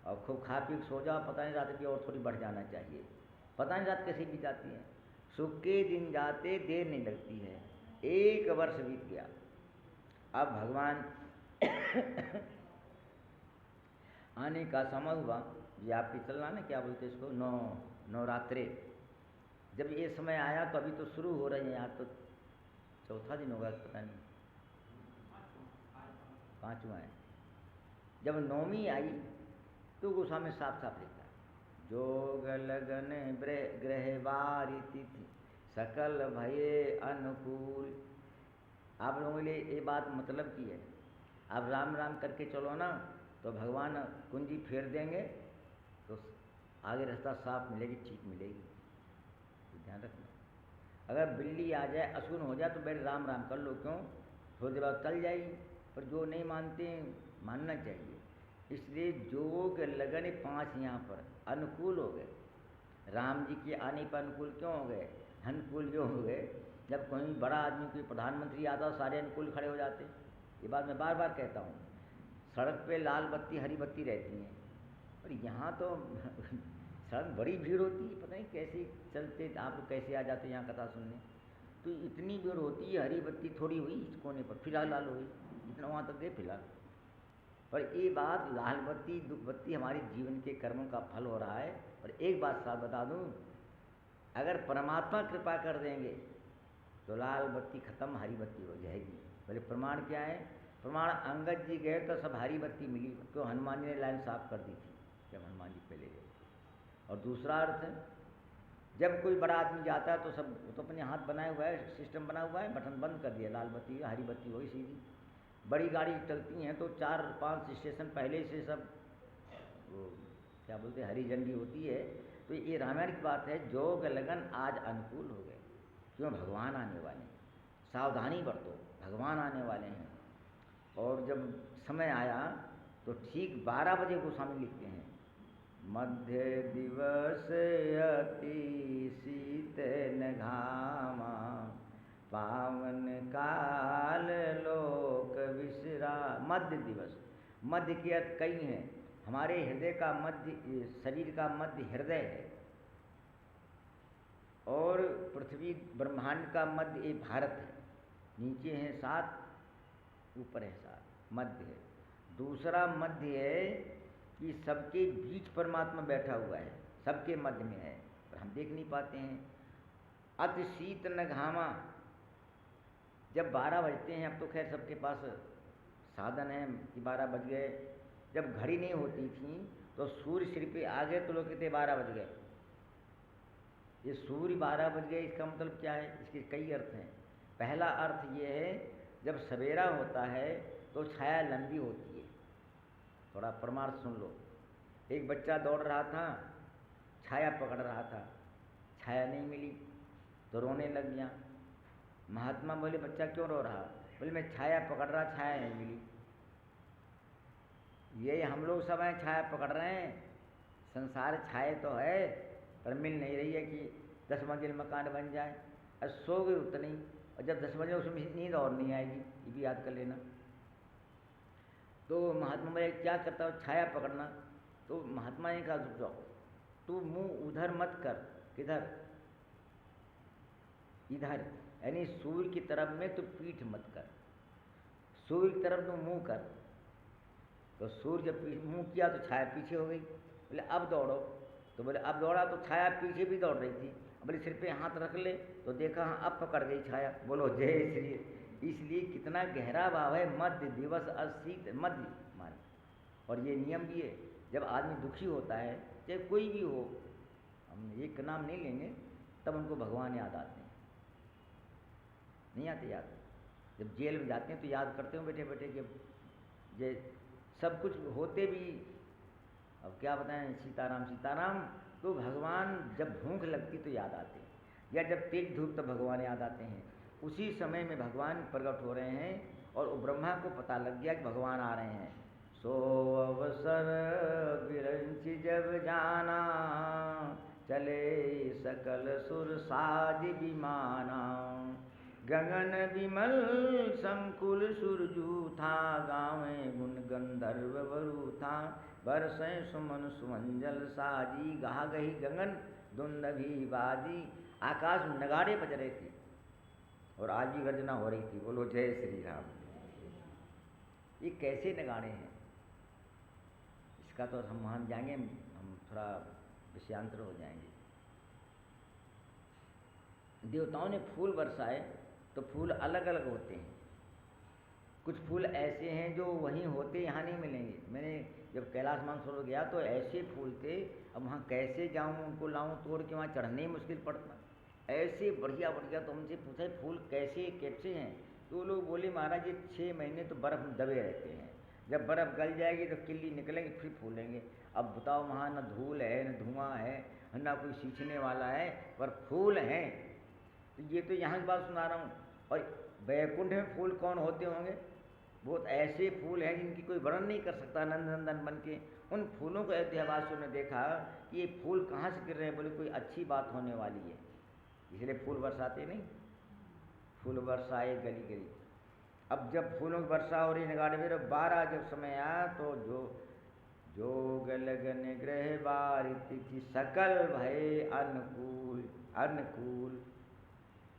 और खूब खा पी सो जाओ, पता नहीं रात की और थोड़ी बढ़ जाना चाहिए, पता नहीं रात कैसे बीत जाती है। सुख के दिन जाते देर नहीं लगती है। 1 वर्ष बीत गया। अब भगवान आने का समय हुआ। ये आपकी चलना ना, क्या बोलते इसको, नवरात्रे। जब ये समय आया तो अभी तो शुरू हो रही है, आज तो चौथा दिन होगा, पता नहीं 5वां है। जब नवमी आई तो गोस्वामी साफ साफ लिखा, जोग लगन ग्रहवारी तिथि सकल भये अनुकूल। आप लोगों के लिए ये बात मतलब की है। आप राम राम करके चलो ना तो भगवान कुंजी फेर देंगे, तो आगे रास्ता साफ मिलेगी, ठीक मिलेगी। तो ध्यान रखना। अगर बिल्ली आ जाए, अशुन हो जाए तो पहले राम राम कर लो, क्यों, थोड़ी देर बाद चल जाएगी। पर जो नहीं मानते मानना चाहिए। इसलिए जोग लगन 5 यहाँ पर अनुकूल हो गए। राम जी के आने पर अनुकूल क्यों हो गए, अनुकूल क्यों हो गए? जब कोई बड़ा आदमी, कोई प्रधानमंत्री आता है, सारे अनुकूल खड़े हो जाते। ये बात मैं बार बार कहता हूँ। सड़क पे लाल बत्ती हरी बत्ती रहती हैं, और यहाँ तो सड़क बड़ी भीड़ होती है, पता नहीं कैसे चलते आप लोग, कैसे आ जाते यहाँ कथा सुनने। तो इतनी भीड़ होती है, हरी बत्ती थोड़ी हुई इस कोने पर, फिलहाल लाल हुई, इतना वहाँ तक गए फिलहाल। पर ये बात, लाल बत्ती दुख बत्ती हमारे जीवन के कर्मों का फल हो रहा है। और एक बात साफ बता दूं, अगर परमात्मा कृपा कर देंगे तो लाल बत्ती खत्म, हरी बत्ती हो जाएगी। बोले प्रमाण क्या है? प्रमाण, अंगद जी गए तो सब हरी बत्ती मिली, क्यों, हनुमान जी ने लाइन साफ कर दी थी जब हनुमान जी पहले गए। और दूसरा अर्थ है, जब कोई बड़ा आदमी जाता है तो सब, तो अपने हाथ बनाए हुआ है, सिस्टम बना हुआ है, बटन बंद कर दिया, लाल बत्ती हरी बत्ती हो गई सीधी। बड़ी गाड़ी चलती हैं तो 4-5 स्टेशन पहले से सब वो क्या बोलते हैं, हरी झंडी होती है। तो ये रामायण की बात है। जोग लगन आज अनुकूल हो गए, क्यों, भगवान आने वाले हैं, सावधानी बरतो, भगवान आने वाले हैं। और जब समय आया तो ठीक 12 बजे गोस्वामी लिखते हैं, मध्य दिवस अति शीत न घामा, पावन काल लोक विश्राम। मध्य दिवस, मध्य के अर्थ कई हैं। हमारे हृदय का मध्य, शरीर का मध्य हृदय है, और पृथ्वी ब्रह्मांड का मध्य ये भारत है। नीचे हैं 7, ऊपर है 7, मध्य है। दूसरा मध्य है कि सबके बीच परमात्मा बैठा हुआ है, सबके मध्य में है, पर हम देख नहीं पाते हैं। अति शीत न घामा, जब 12 बजते हैं, अब तो खैर सबके पास साधन है कि 12 बज गए। जब घड़ी नहीं होती थी तो सूर्य सिर पे आ गए तो लोग कहते 12 बज गए। ये सूर्य 12 बज गए, इसका मतलब क्या है? इसके कई अर्थ हैं। पहला अर्थ ये है, जब सवेरा होता है तो छाया लंबी होती है। थोड़ा परमार्थ सुन लो। एक बच्चा दौड़ रहा था, छाया पकड़ रहा था, छाया नहीं मिली तो रोने लग गया। महात्मा बोले बच्चा क्यों रो रहा? बोले मैं छाया पकड़ रहा, छाया नहीं मिली। ये हम लोग सब हैं, छाया पकड़ रहे हैं। संसार छाया तो है पर मिल नहीं रही है कि 10 मंजिल मकान बन जाए। और सो गए उतनी, और जब 10 बजे उसमें नींद और नहीं आएगी, ये भी याद कर लेना। तो महात्मा बोले क्या करता हो? छाया पकड़ना। तो महात्मा ने कहा रुक जाओ, तू मुँह उधर मत कर। किधर? इधर, यानी सूर्य की तरफ में तो पीठ मत कर, सूर्य की तरफ तो मुंह कर। तो सूर्य जब मुंह किया तो छाया पीछे हो गई। बोले अब दौड़ो, तो बोले अब दौड़ा तो छाया पीछे भी दौड़ रही थी। बोले सिर पे हाथ रख ले, तो देखा हाँ अब पकड़ गई छाया। बोलो जय श्री। इसलिए कितना गहरा भाव है, मध्य दिवस अशीत, मध्य माने। और ये नियम भी है, जब आदमी दुखी होता है, चाहे कोई भी हो, हम एक नाम नहीं लेंगे, तब उनको भगवान याद आते हैं, नहीं आते याद। जब जेल में जाते हैं तो याद करते हो बैठे बैठे कि ये सब कुछ होते भी, अब क्या बताएं, सीताराम सीताराम। तो भगवान जब भूख लगती तो याद आते हैं, या जब तेज धूप तो भगवान याद आते हैं। उसी समय में भगवान प्रकट हो रहे हैं और ब्रह्मा को पता लग गया कि भगवान आ रहे हैं। सो अवसर बिरंचि जब जाना, चले सकल सुर साज विमाना। गगन विमल संकुल सुरजू था, गावे गुण गंधर्व वरु था। बरसें सुमन सुमंजल साजी, गाह गही गगन दुंदभी बाजी। आकाश में नगाड़े बज रहे थे और आज भी गर्जना हो रही थी, बोलो जय श्री राम। ये कैसे नगाड़े हैं, इसका तो हम वहाँ जाएंगे, हम थोड़ा विषयांतर हो जाएंगे। देवताओं ने फूल बरसाए तो फूल अलग अलग होते हैं। कुछ फूल ऐसे हैं जो वहीं होते, यहाँ नहीं मिलेंगे। मैंने जब कैलाश मानसरोवर गया तो ऐसे फूल थे, अब वहाँ कैसे जाऊँ, उनको लाऊँ तोड़ के, वहाँ चढ़ने ही मुश्किल पड़ता। ऐसे बढ़िया बढ़िया। तो हमसे पूछा फूल कैसे कैसे हैं, तो लोग बोले महाराज ये 6 महीने तो बर्फ़ में दबे रहते हैं, जब बर्फ़ गल जाएगी तो किल्ली निकलेंगे फिर फूलेंगे। अब बताओ वहाँ न धूल है न धुआं है न कोई सींचने वाला है, पर फूल हैं। तो ये तो यहाँ की बात सुना रहा हूँ। और बैकुंठ में फूल कौन होते होंगे, बहुत ऐसे फूल हैं जिनकी कोई वर्णन नहीं कर सकता, नंदनंदन बन के। उन फूलों को अयोध्यावासियों ने देखा कि ये फूल कहाँ से गिर रहे हैं, बोले कोई अच्छी बात होने वाली है, इसलिए फूल बरसाते नहीं। फूल बरसाए गली गली। अब जब फूलों की वर्षा हो रही नगाड़े में 12 जब समय आया तो जो लगन ग्रह बारिति थी, सकल भय अनुकूल। अनुकूल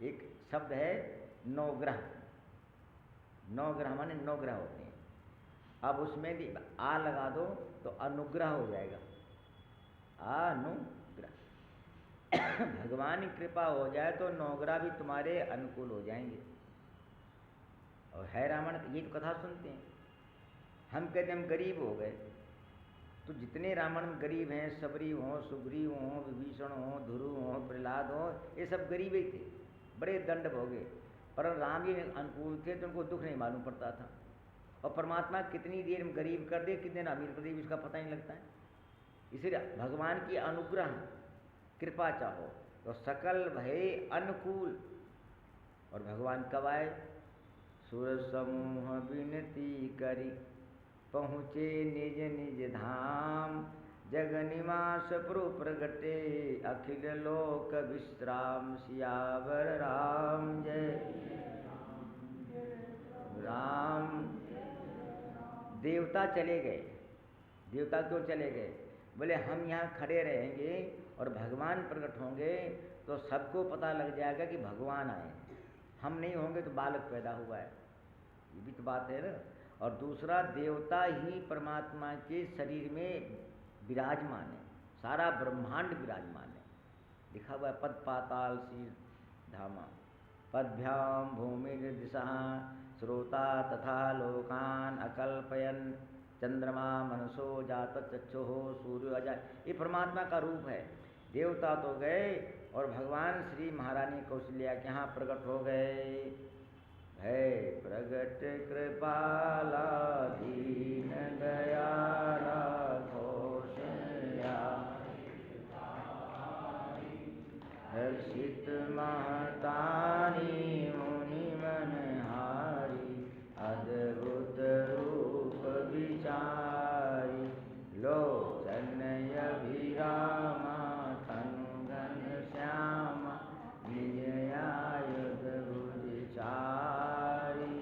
एक शब्द है, 9 ग्रह। 9 ग्रह माने 9 ग्रह होते हैं। अब उसमें भी आ लगा दो तो अनुग्रह हो जाएगा, अनुग्रह। भगवान की कृपा हो जाए तो 9 ग्रह भी तुम्हारे अनुकूल हो जाएंगे। और है रावण, ये तो कथा सुनते हैं हम, कहते हम गरीब हो गए। तो जितने रावण गरीब हैं, सबरी हों, सुग्रीव हों, विभीषण हों, ध्रुव हों, प्रहलाद हों, ये सब गरीब ही थे, बड़े दंड भोगे। पर राम जी अनुकूल थे तो उनको दुख नहीं मालूम पड़ता था। और परमात्मा कितनी देर में गरीब कर दे, कितने अमीर कर दे, इसका पता नहीं लगता है। इसलिए भगवान की अनुग्रह कृपा चाहो तो सकल भय अनुकूल। और भगवान कब आए, सुर समूह विनती करी, पहुँचे निज निज धाम। जग निवास प्रभु प्रगटे, अखिल लोक विश्राम। सियावर राम जय राम। देवता चले गए। देवता क्यों चले गए, बोले हम यहाँ खड़े रहेंगे और भगवान प्रकट होंगे तो सबको पता लग जाएगा कि भगवान आए। हम नहीं होंगे तो बालक पैदा हुआ है, ये भी तो बात है ना। और दूसरा, देवता ही परमात्मा के शरीर में विराजमान है, सारा ब्रह्मांड विराजमान है। लिखा हुआ है पद पाताल शीर धामा, पदभ्याम भूमि दिशा, श्रोता तथा लोकान अकल्पयन। चंद्रमा मनसो जात चक्षुः सूर्य अजय। ये परमात्मा का रूप है। देवता तो गए और भगवान श्री महारानी कौशल्या के यहाँ प्रकट हो गए। है प्रगट कृपाला दीन दयाला, घोषया हर्षित महतानी, मुनि मनहारी। अद्भुत रूप विचारी, लोचन अभिरामा। तनु घन श्यामा, निज आयुध भुज चारी।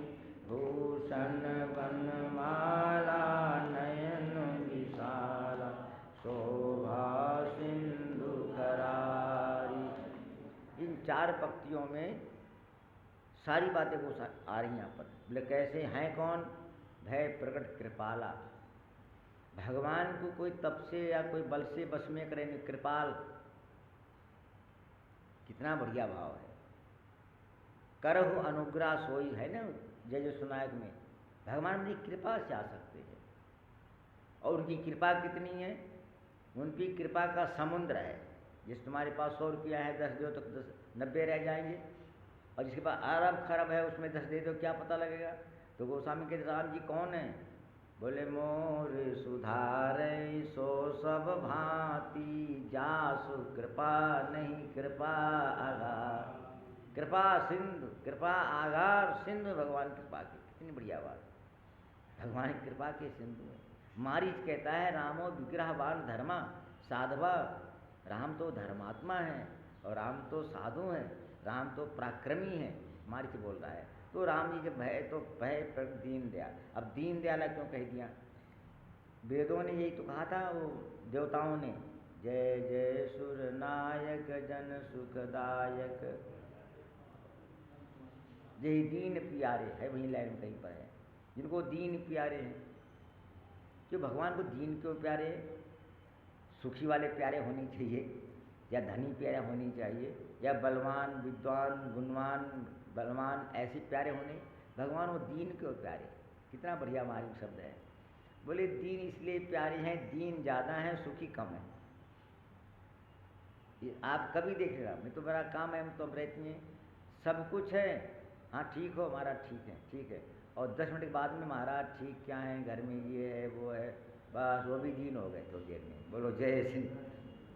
भूषण वनमाला, नयन विशाला। शोभा सिंधु करारी। इन 4 पंक्तियों में सारी बातें वो आ रही हैं यहाँ पर। बोले कैसे हैं कौन, भय प्रकट कृपाला। भगवान को कोई तप से या कोई बल से बस में करेंगे, कृपाल, कितना बढ़िया भाव है। करहु अनुग्रह सोई, है ना जय जय सुनायक में, भगवान की कृपा से आ सकते हैं। और उनकी कृपा कितनी है, उनकी कृपा का समुद्र है। जिस तुम्हारे पास 100 रुपया है, 10 दो तो 90 रह जाएंगे। और जिसके पास अरब खरब है उसमें 10 दे दो, क्या पता लगेगा। तो गोस्वामी कहते राम जी कौन है? बोले मोर सुधारे सो सब भांति, जासु कृपा नहीं कृपा आगार। कृपा सिंधु, कृपा आगार सिंधु भगवान कृपा की। कितनी बढ़िया बात, भगवान की कृपा के सिंधु है। मारीच कहता है रामो विग्रहवान धर्मा साधवा, राम तो धर्मात्मा है और राम तो साधु हैं, राम तो पराक्रमी है, मारीच बोल रहा है। तो राम जी जब भय तो भय पर दीन दयाल। अब दीन दयाल क्यों कह दिया? वेदों ने यही तो कहा था, वो देवताओं ने, जय जय सुर नायक जन सुखदायक, जय दीन प्यारे है, वही लाइन में कहीं पर है, जिनको दीन प्यारे हैं। क्यों भगवान को दीन क्यों प्यारे? सुखी वाले प्यारे होने चाहिए, या धनी प्यारे होनी चाहिए, या बलवान विद्वान गुणवान बलवान ऐसे प्यारे होने? भगवान वो दीन क्यों प्यारे? कितना बढ़िया मार्मिक शब्द है। बोले दीन इसलिए प्यारे हैं, दीन ज़्यादा हैं सुखी कम है। आप कभी देखेगा, मैं तो मेरा काम है, हम तो रहती हैं, सब कुछ है, हाँ ठीक हो महाराज, ठीक है ठीक है, और 10 मिनट के बाद में महाराज ठीक क्या है, घर में ये है वो है, बस वो भी दीन हो गए थोड़ी देर में। बोलो जय सिंह,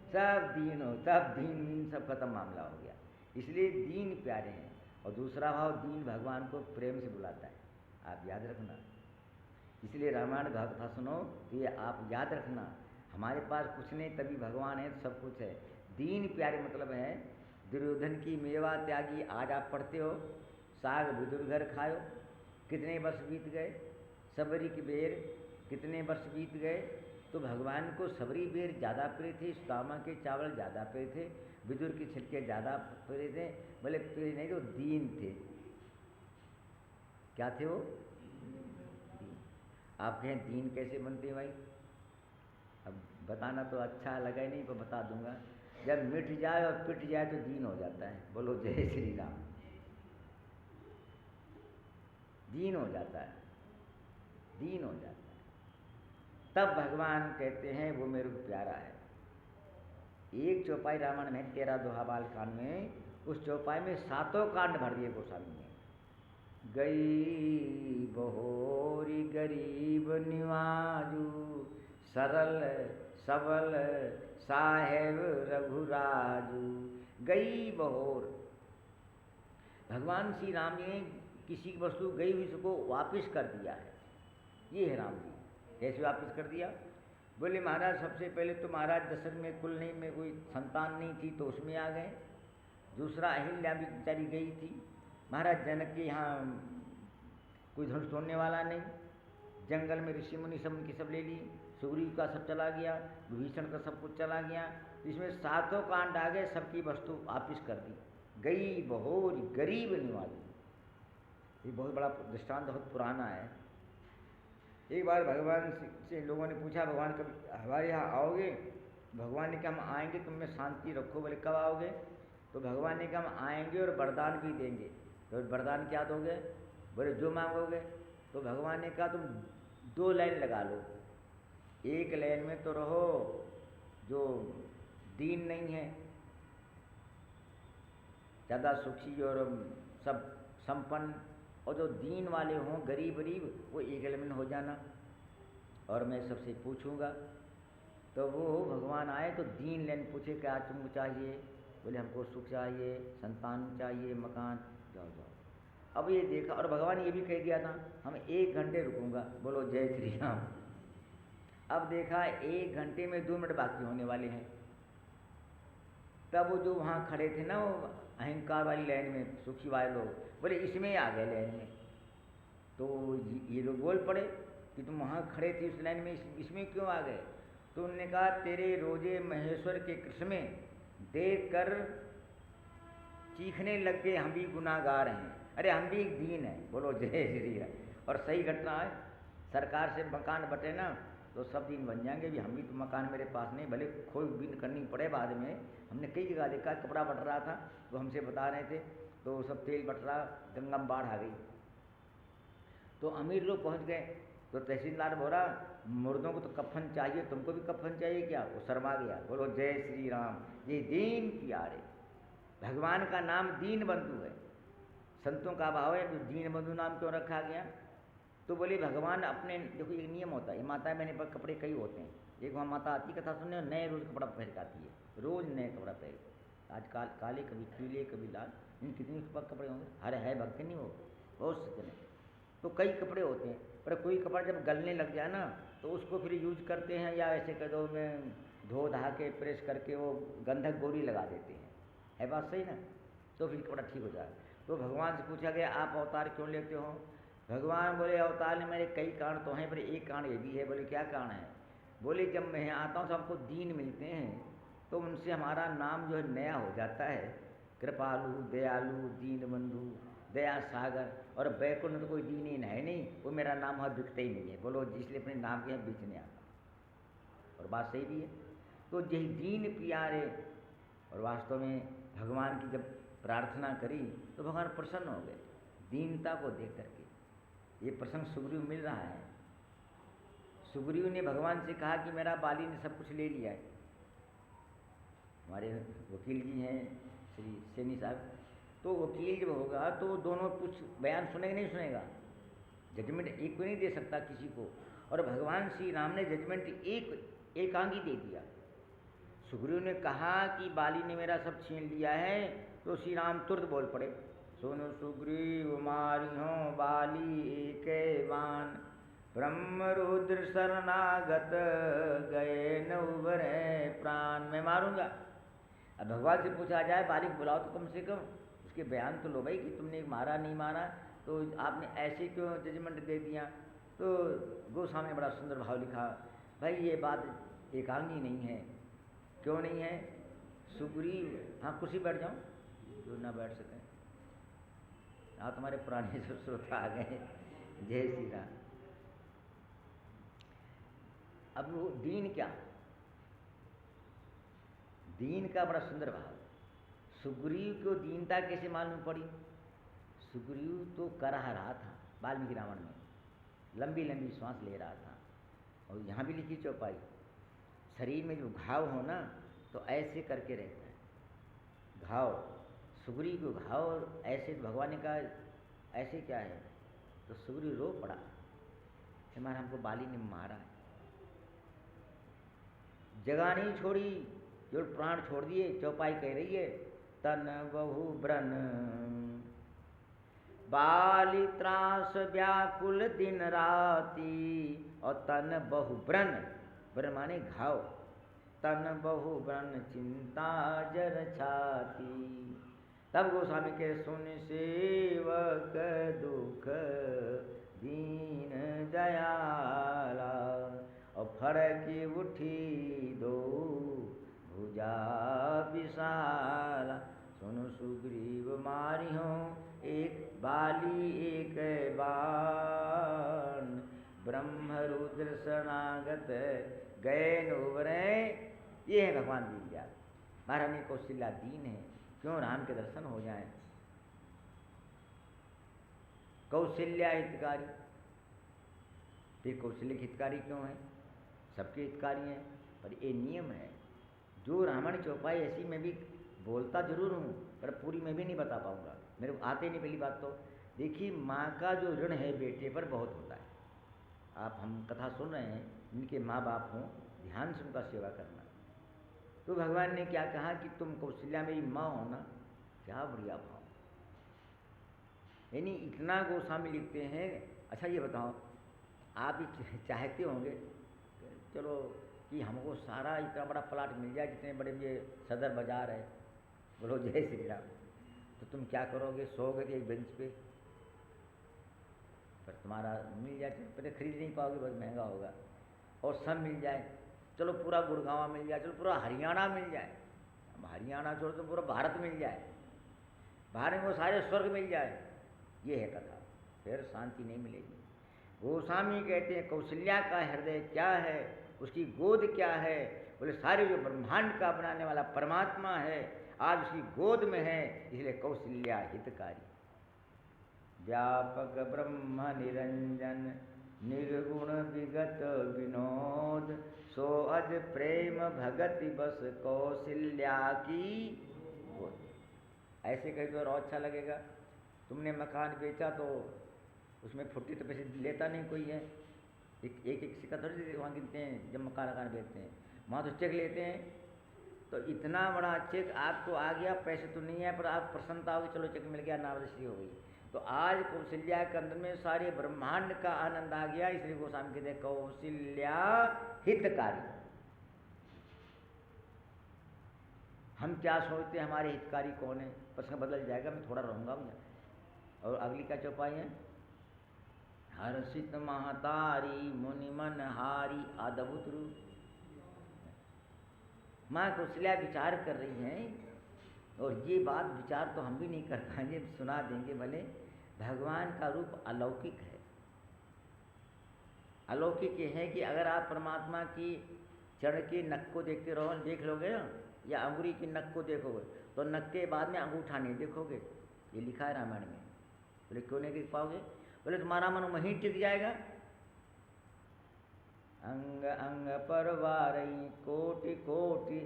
सब दीन हो, सब दीन सब खत्म मामला हो गया। इसलिए दीन प्यारे हैं। और दूसरा भाव, दीन भगवान को प्रेम से बुलाता है, आप याद रखना। इसलिए रामायण कथा सुनो तो ये आप याद रखना, हमारे पास कुछ नहीं तभी भगवान है, सब कुछ है। दीन प्यारे मतलब है, दुर्योधन की मेवा त्यागी, आज आप पढ़ते हो, साग विदुर घर खायो, कितने वर्ष बीत गए, सबरी की बेर कितने वर्ष बीत गए। तो भगवान को सबरी बेर ज़्यादा प्रिय थे, सुदामा के चावल ज़्यादा प्रिय थे, विदुर के छिलके ज़्यादा प्रिय थे। बोले प्रिय नहीं तो दीन थे। क्या थे वो? दीन। आप कहें दीन कैसे बनते हैं भाई? अब बताना तो अच्छा लगा ही नहीं, पर बता दूंगा। जब मिट जाए और पिट जाए तो दीन हो जाता है। बोलो जय श्री राम। दीन हो जाता है, दीन हो जाता है, तब भगवान कहते हैं वो मेरे को प्यारा है। एक चौपाई रामायण में 13 दोहा बाल कांड में, उस चौपाई में 7 कांड भर दिए गोस्वामी ने। गई बहोरी गरीब निवाजू, सरल सबल साहेब रघुराजू। गई बहोर, भगवान श्री राम ने किसी की वस्तु गई हुई उसको वापस कर दिया है। ये है राम जी। कैसे वापस कर दिया? बोले महाराज सबसे पहले तो महाराज दशरथ में कुल नहीं में कोई संतान नहीं थी तो उसमें आ गए। दूसरा अहिल्या भी बेचारी गई थी, महाराज जनक के यहाँ कोई धनुष तोड़ने वाला नहीं, जंगल में ऋषि मुनि सब उनकी सब ले ली, सुग्रीव का सब चला गया, विभीषण का सब कुछ चला गया। इसमें 7 कांड आ गए, सबकी वस्तु वापिस कर दी। गई बहोर गरीब निवाजी, ये बहुत बड़ा दृष्टांत, बहुत पुराना है। एक बार भगवान से लोगों ने पूछा, भगवान कभी हमारे यहाँ आओगे? भगवान ने कहा हम आएंगे, तुम में शांति रखो। बोले कब आओगे? तो भगवान ने कहा हम आएंगे और वरदान भी देंगे। तो वरदान क्या दोगे? बोले जो मांगोगे। तो भगवान ने कहा तुम 2 लाइन लगा लो, एक लाइन में तो रहो जो दीन नहीं है, ज़्यादा सुखी और सब संपन्न, और जो दीन वाले हों गरीब गरीब वो एक लाइन में हो जाना। और मैं सबसे पूछूंगा। तो वो भगवान आए तो दीन लाइन पूछे क्या तुमको चाहिए? बोले हमको सुख चाहिए, संतान चाहिए, मकान। जाओ जाओ। अब ये देखा, और भगवान ये भी कह दिया था हम 1 घंटे रुकूंगा। बोलो जय श्री राम। अब देखा 1 घंटे में 2 मिनट बाकी होने वाले हैं। तब वो जो वहाँ खड़े थे ना, वो अहंकार वाली लाइन में सुखी वाले लोग, बोले इसमें आ गए लाइन में। तो ये लोग बोल पड़े कि तुम वहाँ खड़े थे इस लाइन में, इसमें क्यों आ गए? तो उन्होंने कहा तेरे रोजे महेश्वर के कृष्ण में देख कर चीखने लग गए हम भी गुनाहगार हैं। अरे हम भी एक दीन है। बोलो जय श्री राम। और सही घटना है, सरकार से मकान बटे ना तो सब दिन बन जाएंगे। भी हम भी तो मकान मेरे पास नहीं, भले खोई बिन करनी पड़े बाद में। हमने कई जगह देखा, कपड़ा बट रहा था तो हमसे बता रहे थे, तो सब तेल बट रहा, गंगा में बाढ़ आ गई तो अमीर लोग पहुंच गए। तो तहसीलदार बोला मुर्दों को तो कफन चाहिए, तुमको भी कफन चाहिए क्या? वो शर्मा गया। बोलो जय श्री राम। ये दीन प्यारे, भगवान का नाम दीन बंधु है। संतों का भाव है, तो दीन बंधु नाम क्यों रखा गया? तो बोले भगवान अपने, देखो एक नियम होता है, माता बहने पर कपड़े कई होते हैं। एक वहाँ माता आती कथा सुनने, नए रोज़ कपड़ा पहन के आती है, रोज़ नए कपड़ा पहन। आज काले कभी पीले कभी लाल, इन कितने कपड़े होंगे? अरे है भक्त नहीं हो, बहुत सज्जन है। तो कई कपड़े होते हैं, पर कोई कपड़ा जब गलने लग जाए ना तो उसको फिर यूज करते हैं, या ऐसे कह दो में धो धा के प्रेस करके वो गंधक गोरी लगा देते हैं। है बात सही ना? तो फिर कपड़ा ठीक हो जाए। तो भगवान से पूछा गया आप अवतार क्यों लेते हो? भगवान बोले अवतार में मेरे कई कारण तो हैं, पर एक कारण ये भी है। बोले क्या कारण है? बोले जब मैं आता हूँ तो हमको दीन मिलते हैं, तो उनसे हमारा नाम जो है नया हो जाता है, कृपालु, दयालु, दीन बंधु, दया सागर। और बैकुंठ में तो कोई दीन है नहीं, वो मेरा नाम वहाँ बिकता ही नहीं है। बोलो जिसलिए अपने नाम के यहाँ बेचने आता। और बात सही भी है। तो यही दीन प्यारे, और वास्तव में भगवान की जब प्रार्थना करी तो भगवान प्रसन्न हो गए दीनता को देख करके। ये प्रसंग सुग्रीव मिल रहा है। सुग्रीव ने भगवान से कहा कि मेरा बाली ने सब कुछ ले लिया है। हमारे वकील जी हैं श्री सैनी साहब, तो वकील जब होगा तो दोनों कुछ बयान सुनेगा नहीं सुनेगा, जजमेंट एक को नहीं दे सकता किसी को। और भगवान श्री राम ने जजमेंट एकांगी दे दिया। सुग्रीव ने कहा कि बाली ने मेरा सब छीन लिया है, तो श्री राम तुरंत बोल पड़े, सुनो सुग्रीव मारियो बाली एकै बान, ब्रह्म रुद्र शरणागत गए न उबरे प्राण। मैं मारूंगा। अब भगवान से पूछा जाए बाली को बुलाओ तो कम से कम उसके बयान तो लो भाई कि तुमने मारा नहीं मारा, तो आपने ऐसे क्यों जजमेंट दे दिया? तो गोस्वामी ने बड़ा सुंदर भाव लिखा, भाई ये बात एकांगी नहीं है। क्यों नहीं है? सुग्रीव, हाँ कुर्सी बैठ जाओ जो ना बैठ सकें। हाँ तुम्हारे पुराने सब श्रोता आ गए, जय श्री राम। अब वो दीन क्या, दीन का बड़ा सुंदर भाव। सुग्रीव को दीनता कैसे मालूम पड़ी? सुग्रीव तो करहा रहा था वाल्मीकि रामायण में, लंबी लंबी सांस ले रहा था। और यहाँ भी लिखी चौपाई, शरीर में जो घाव हो ना तो ऐसे करके रहता है घाव। सुग्रीव को घाव ऐसे, भगवान ने कहा ऐसे क्या है? तो सुग्रीव रो पड़ा, हमारा हमको बाली ने मारा है। जगह नहीं छोड़ी, जो प्राण छोड़ दिए। चौपाई कह रही है, तन बहु ब्रन बाली त्रास व्याकुल दिन राती, और तन बहु ब्रन, ब्रन माने घाव, तन बहु ब्रन चिंता जर छाती। तब गोस्वामी के सुन सेवक दुख दीन दयाला, और फड़की उठी दो भुजा विशाला। सुनो सुग्रीव मारियो एक बाली एक बाण, ब्रह्म रुद्र शरणागत गए नुबरे। ये है भगवान दीन दयाल। महारानी कौशल्या दीन है, क्यों? राम के दर्शन हो जाएं। कौशल्या हितकारी, फिर कौशल्य हितकारी क्यों है? सबके हितकारी हैं, पर ये नियम है। जो रामायण चौपाई ऐसी मैं भी बोलता जरूर हूँ, पर पूरी मैं भी नहीं बता पाऊँगा, मेरे को आते नहीं। पहली बात तो देखिए, माँ का जो ऋण है बेटे पर बहुत होता है। आप हम कथा सुन रहे हैं, इनके माँ बाप हों, ध्यान से उनका सेवा करना। तो भगवान ने क्या कहा कि तुम कौशल्या मेरी माँ हो ना, क्या बढ़िया भाव। यानी इतना गोस्वामी लिखते हैं। अच्छा ये बताओ, आप भी चाहते होंगे चलो कि हमको सारा इतना बड़ा प्लाट मिल जाए, जितने बड़े ये सदर बाजार है, बोलो जय श्री राम, तो तुम क्या करोगे? सोओगे एक बेंच पे? पर तुम्हारा मिल जाए, पहले खरीद नहीं पाओगे, बहुत महंगा होगा। और सब मिल जाए, चलो पूरा गुड़गांव मिल जाए, चलो पूरा हरियाणा मिल जाए, हरियाणा छोड़ो तो पूरा भारत मिल जाए, भारत में वो सारे स्वर्ग मिल जाए, ये है कथा, फिर शांति नहीं मिलेगी। गोस्वामी कहते हैं कौशल्या का हृदय क्या है, उसकी गोद क्या है? बोले सारे जो ब्रह्मांड का बनाने वाला परमात्मा है, आज उसकी गोद में है, इसलिए कौशल्या हितकारी। व्यापक ब्रह्म निरंजन निर्गुण विगत विनोद, सो अज प्रेम भगति बस कौशल्या की गोद। ऐसे कहीं तो और अच्छा लगेगा। तुमने मकान बेचा तो उसमें फुर्ती तो पैसे लेता नहीं कोई है, एक एक सिक्का थोड़ी वहाँ गिनते हैं जब मकान बेचते हैं, वहाँ तो चेक लेते हैं। तो इतना बड़ा चेक आपको आ गया, पैसे तो नहीं है पर आप प्रसन्नता होगी, चलो चेक मिल गया, नावदृष्टि हो गई। तो आज कौशल्या के अंदर में सारे ब्रह्मांड का आनंद आ गया, इसलिए गोस्वामी कहते हैं कौशल्या हितकारी। हम क्या सोचते हैं हमारे हितकारी कौन है, प्रश्न बदल जाएगा, मैं थोड़ा रहूँगा मुझे। और अगली क्या चौपाई है, हर्षित महतारी मुनि मन हारी अद्भुत रूप। माँ कौशल्या विचार कर रही हैं, और ये बात विचार तो हम भी नहीं कर पाएंगे, सुना देंगे भले। भगवान का रूप अलौकिक है। अलौकिक ये है कि अगर आप परमात्मा की चरण के नख को देखते रहो, देख लोगे ना, या अंगुरी की नख को देखोगे तो नख के बाद में अंगूठा नहीं देखोगे, ये लिखा है रामायण में। बोले क्यों नहीं देख पाओगे? बोले तुम्हारा मन वहीं टिक जाएगा। अंग अंग पर वारई कोटि कोटि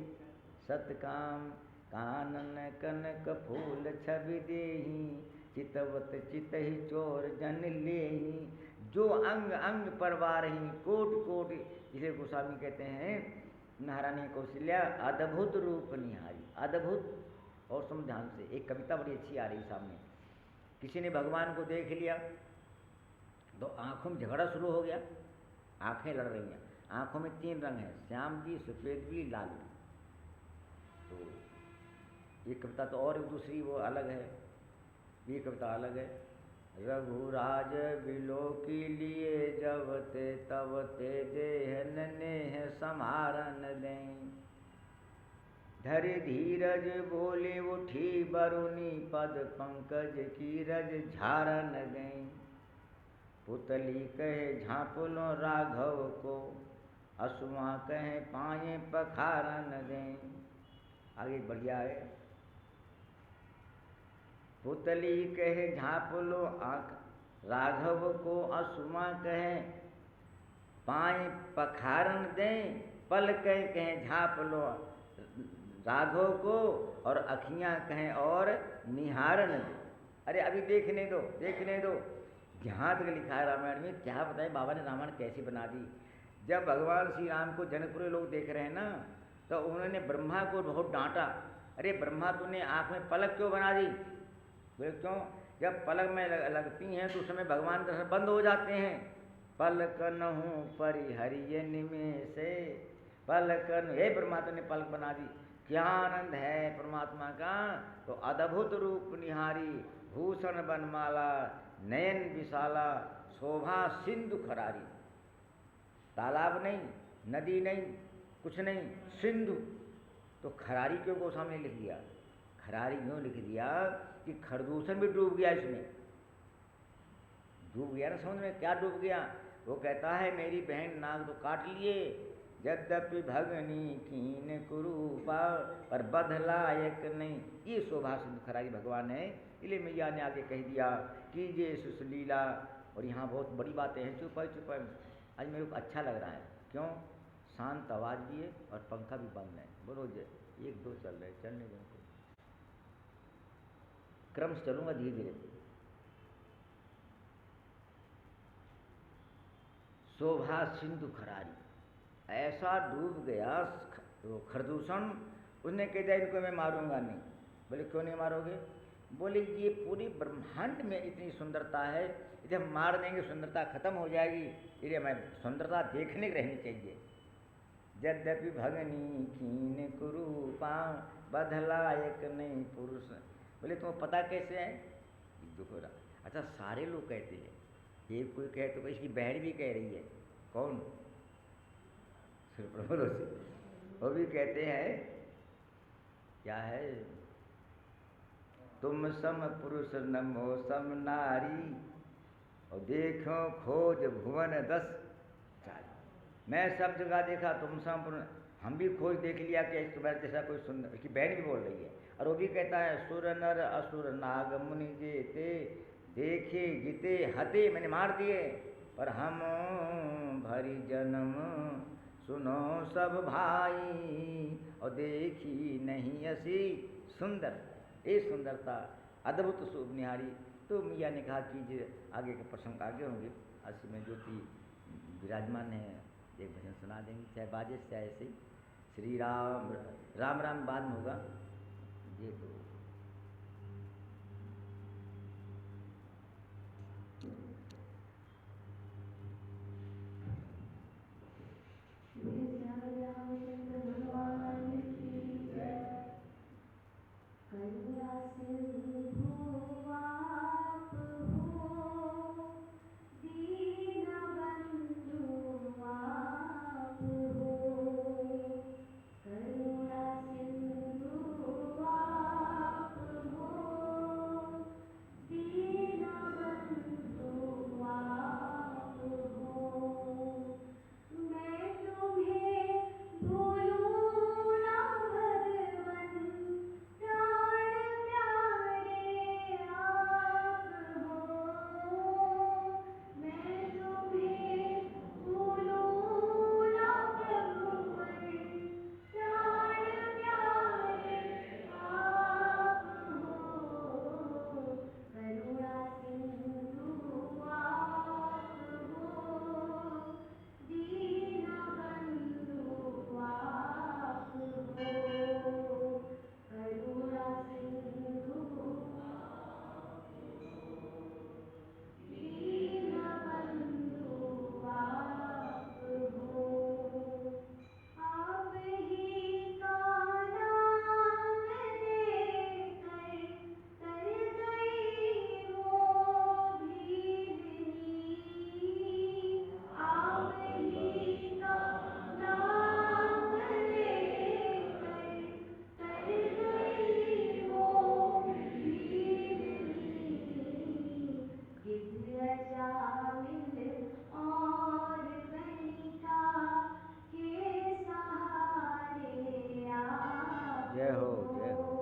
सतकाम, कानन कनक फूल छवि देही, चितवत चितहि चोर जन लेही। जो अंग अंग पर वारही कोटि कोटि, इसे गोस्वामी कहते हैं महारानी कौशल्या अद्भुत रूप निहारी। अद्भुत। और सुन ध्यान से, एक कविता बड़ी अच्छी आ रही सामने। किसी ने भगवान को देख लिया तो आंखों में झगड़ा शुरू हो गया, आंखें लड़ रही हैं। आंखों में 3 रंग हैं, श्याम भी, सफेद भी, लाल भी। तो ये कविता तो और दूसरी वो अलग है, ये कविता अलग है। रघुराज बिलो की लिए जवते तवते देह नेह समारन दें, धरि धीरज बोले उठी बरुनी पद पंकज की रज झारन दें। पुतली कहे झाँपलो राघव को, असुआ कहे पाए पखारन दें। आगे बढ़िया है। पुतली कहे झाँपलो आँख राघव को, असुआ कहे पाए पखारन दें। पल कहे झाँपलो राघव को, और अखियाँ कहें और निहारन दें। अरे अभी देखने दो, देखने दो। जहाँ तक लिखा है रामायण में, क्या बताएं बाबा ने रामायण कैसी बना दी। जब भगवान श्री राम को जनकपुर लोग देख रहे हैं ना, तो उन्होंने ब्रह्मा को बहुत डांटा। अरे ब्रह्मा तूने आँख में पलक क्यों बना दी? बोले क्यों? जब पलक में लगती हैं तो उस समय भगवान दर्शन बंद हो जाते हैं। पलकन हूँ परिहरिय निमेष, पलकन, हे ब्रह्मा तूने पलक बना दी। क्या आनंद है परमात्मा का। तो अद्भुत रूप निहारी, भूषण बनमाला, नयन विशाला, शोभा सिंधु खरारी। तालाब नहीं, नदी नहीं, कुछ नहीं, सिंधु। तो खरारी क्यों गोस्वामी ने लिख दिया? खरारी क्यों लिख दिया कि खरदूषण भी डूब गया इसमें। डूब गया ना समुद्र में। क्या डूब गया? वो कहता है मेरी बहन नाग तो काट लिए, यद्यपि भगनी कीन कुरूपा, पर बध लायक नहीं। ये शोभा सिंधु खरारी भगवान है। इसलिए मैया ने आगे कह दिया कीजिए सुसलीला। और यहाँ बहुत बड़ी बातें हैं, चुपाई चुपाई। आज मेरे को अच्छा लग रहा है। क्यों? शांत आवाज़ भी है और पंखा भी बंद है। बोलो जय, 1 2 चल रहे, चलने दो। क्रम से चलूँगा धीरे धीरे। शोभा सिंधु खरारी, ऐसा डूब गया खरदूषण। उसने कह दिया इनको मैं मारूंगा नहीं। बोले क्यों नहीं मारोगे? बोले ये पूरी ब्रह्मांड में इतनी सुंदरता है, इसे हम मार देंगे सुंदरता खत्म हो जाएगी। इसलिए मैं सुंदरता देखने की रहनी चाहिए। यद्यपि भगनी कीन कुरूपा, बधलायक नहीं पुरुष। बोले तुम्हें पता कैसे है? दुख हो रहा। अच्छा सारे लोग कहते हैं, एक कोई कहे तो इसकी बहन भी कह रही है। कौन? प्रभु से वो भी कहते हैं क्या है, तुम सम पुरुष नमो सम नारी, और देखो खोज भुवन 10 चारी। मैं सब जगह देखा तुम सम पुरुष, हम भी खोज देख लिया कि तुम्हारे जैसा कोई सुंदर। इसकी बहन भी बोल रही है। और वो भी कहता है सुर नर असुर नाग मुनि जेते, देखे जीते हते, मैंने मार दिए, पर हम भरी जन्म सुनो सब भाई, और देखी नहीं ऐसी सुंदर। ये सुंदरता अद्भुत शुभ निहारी। तो तो मियाँ ने कहा कि जो आगे के प्रसंग आगे होंगे, अस्सी में जो कि विराजमान है एक भजन सुना देंगे, चाहे बाजे चाहे ऐसे ही। श्री राम राम राम बाद में होगा ये तो। जय हो जय हो।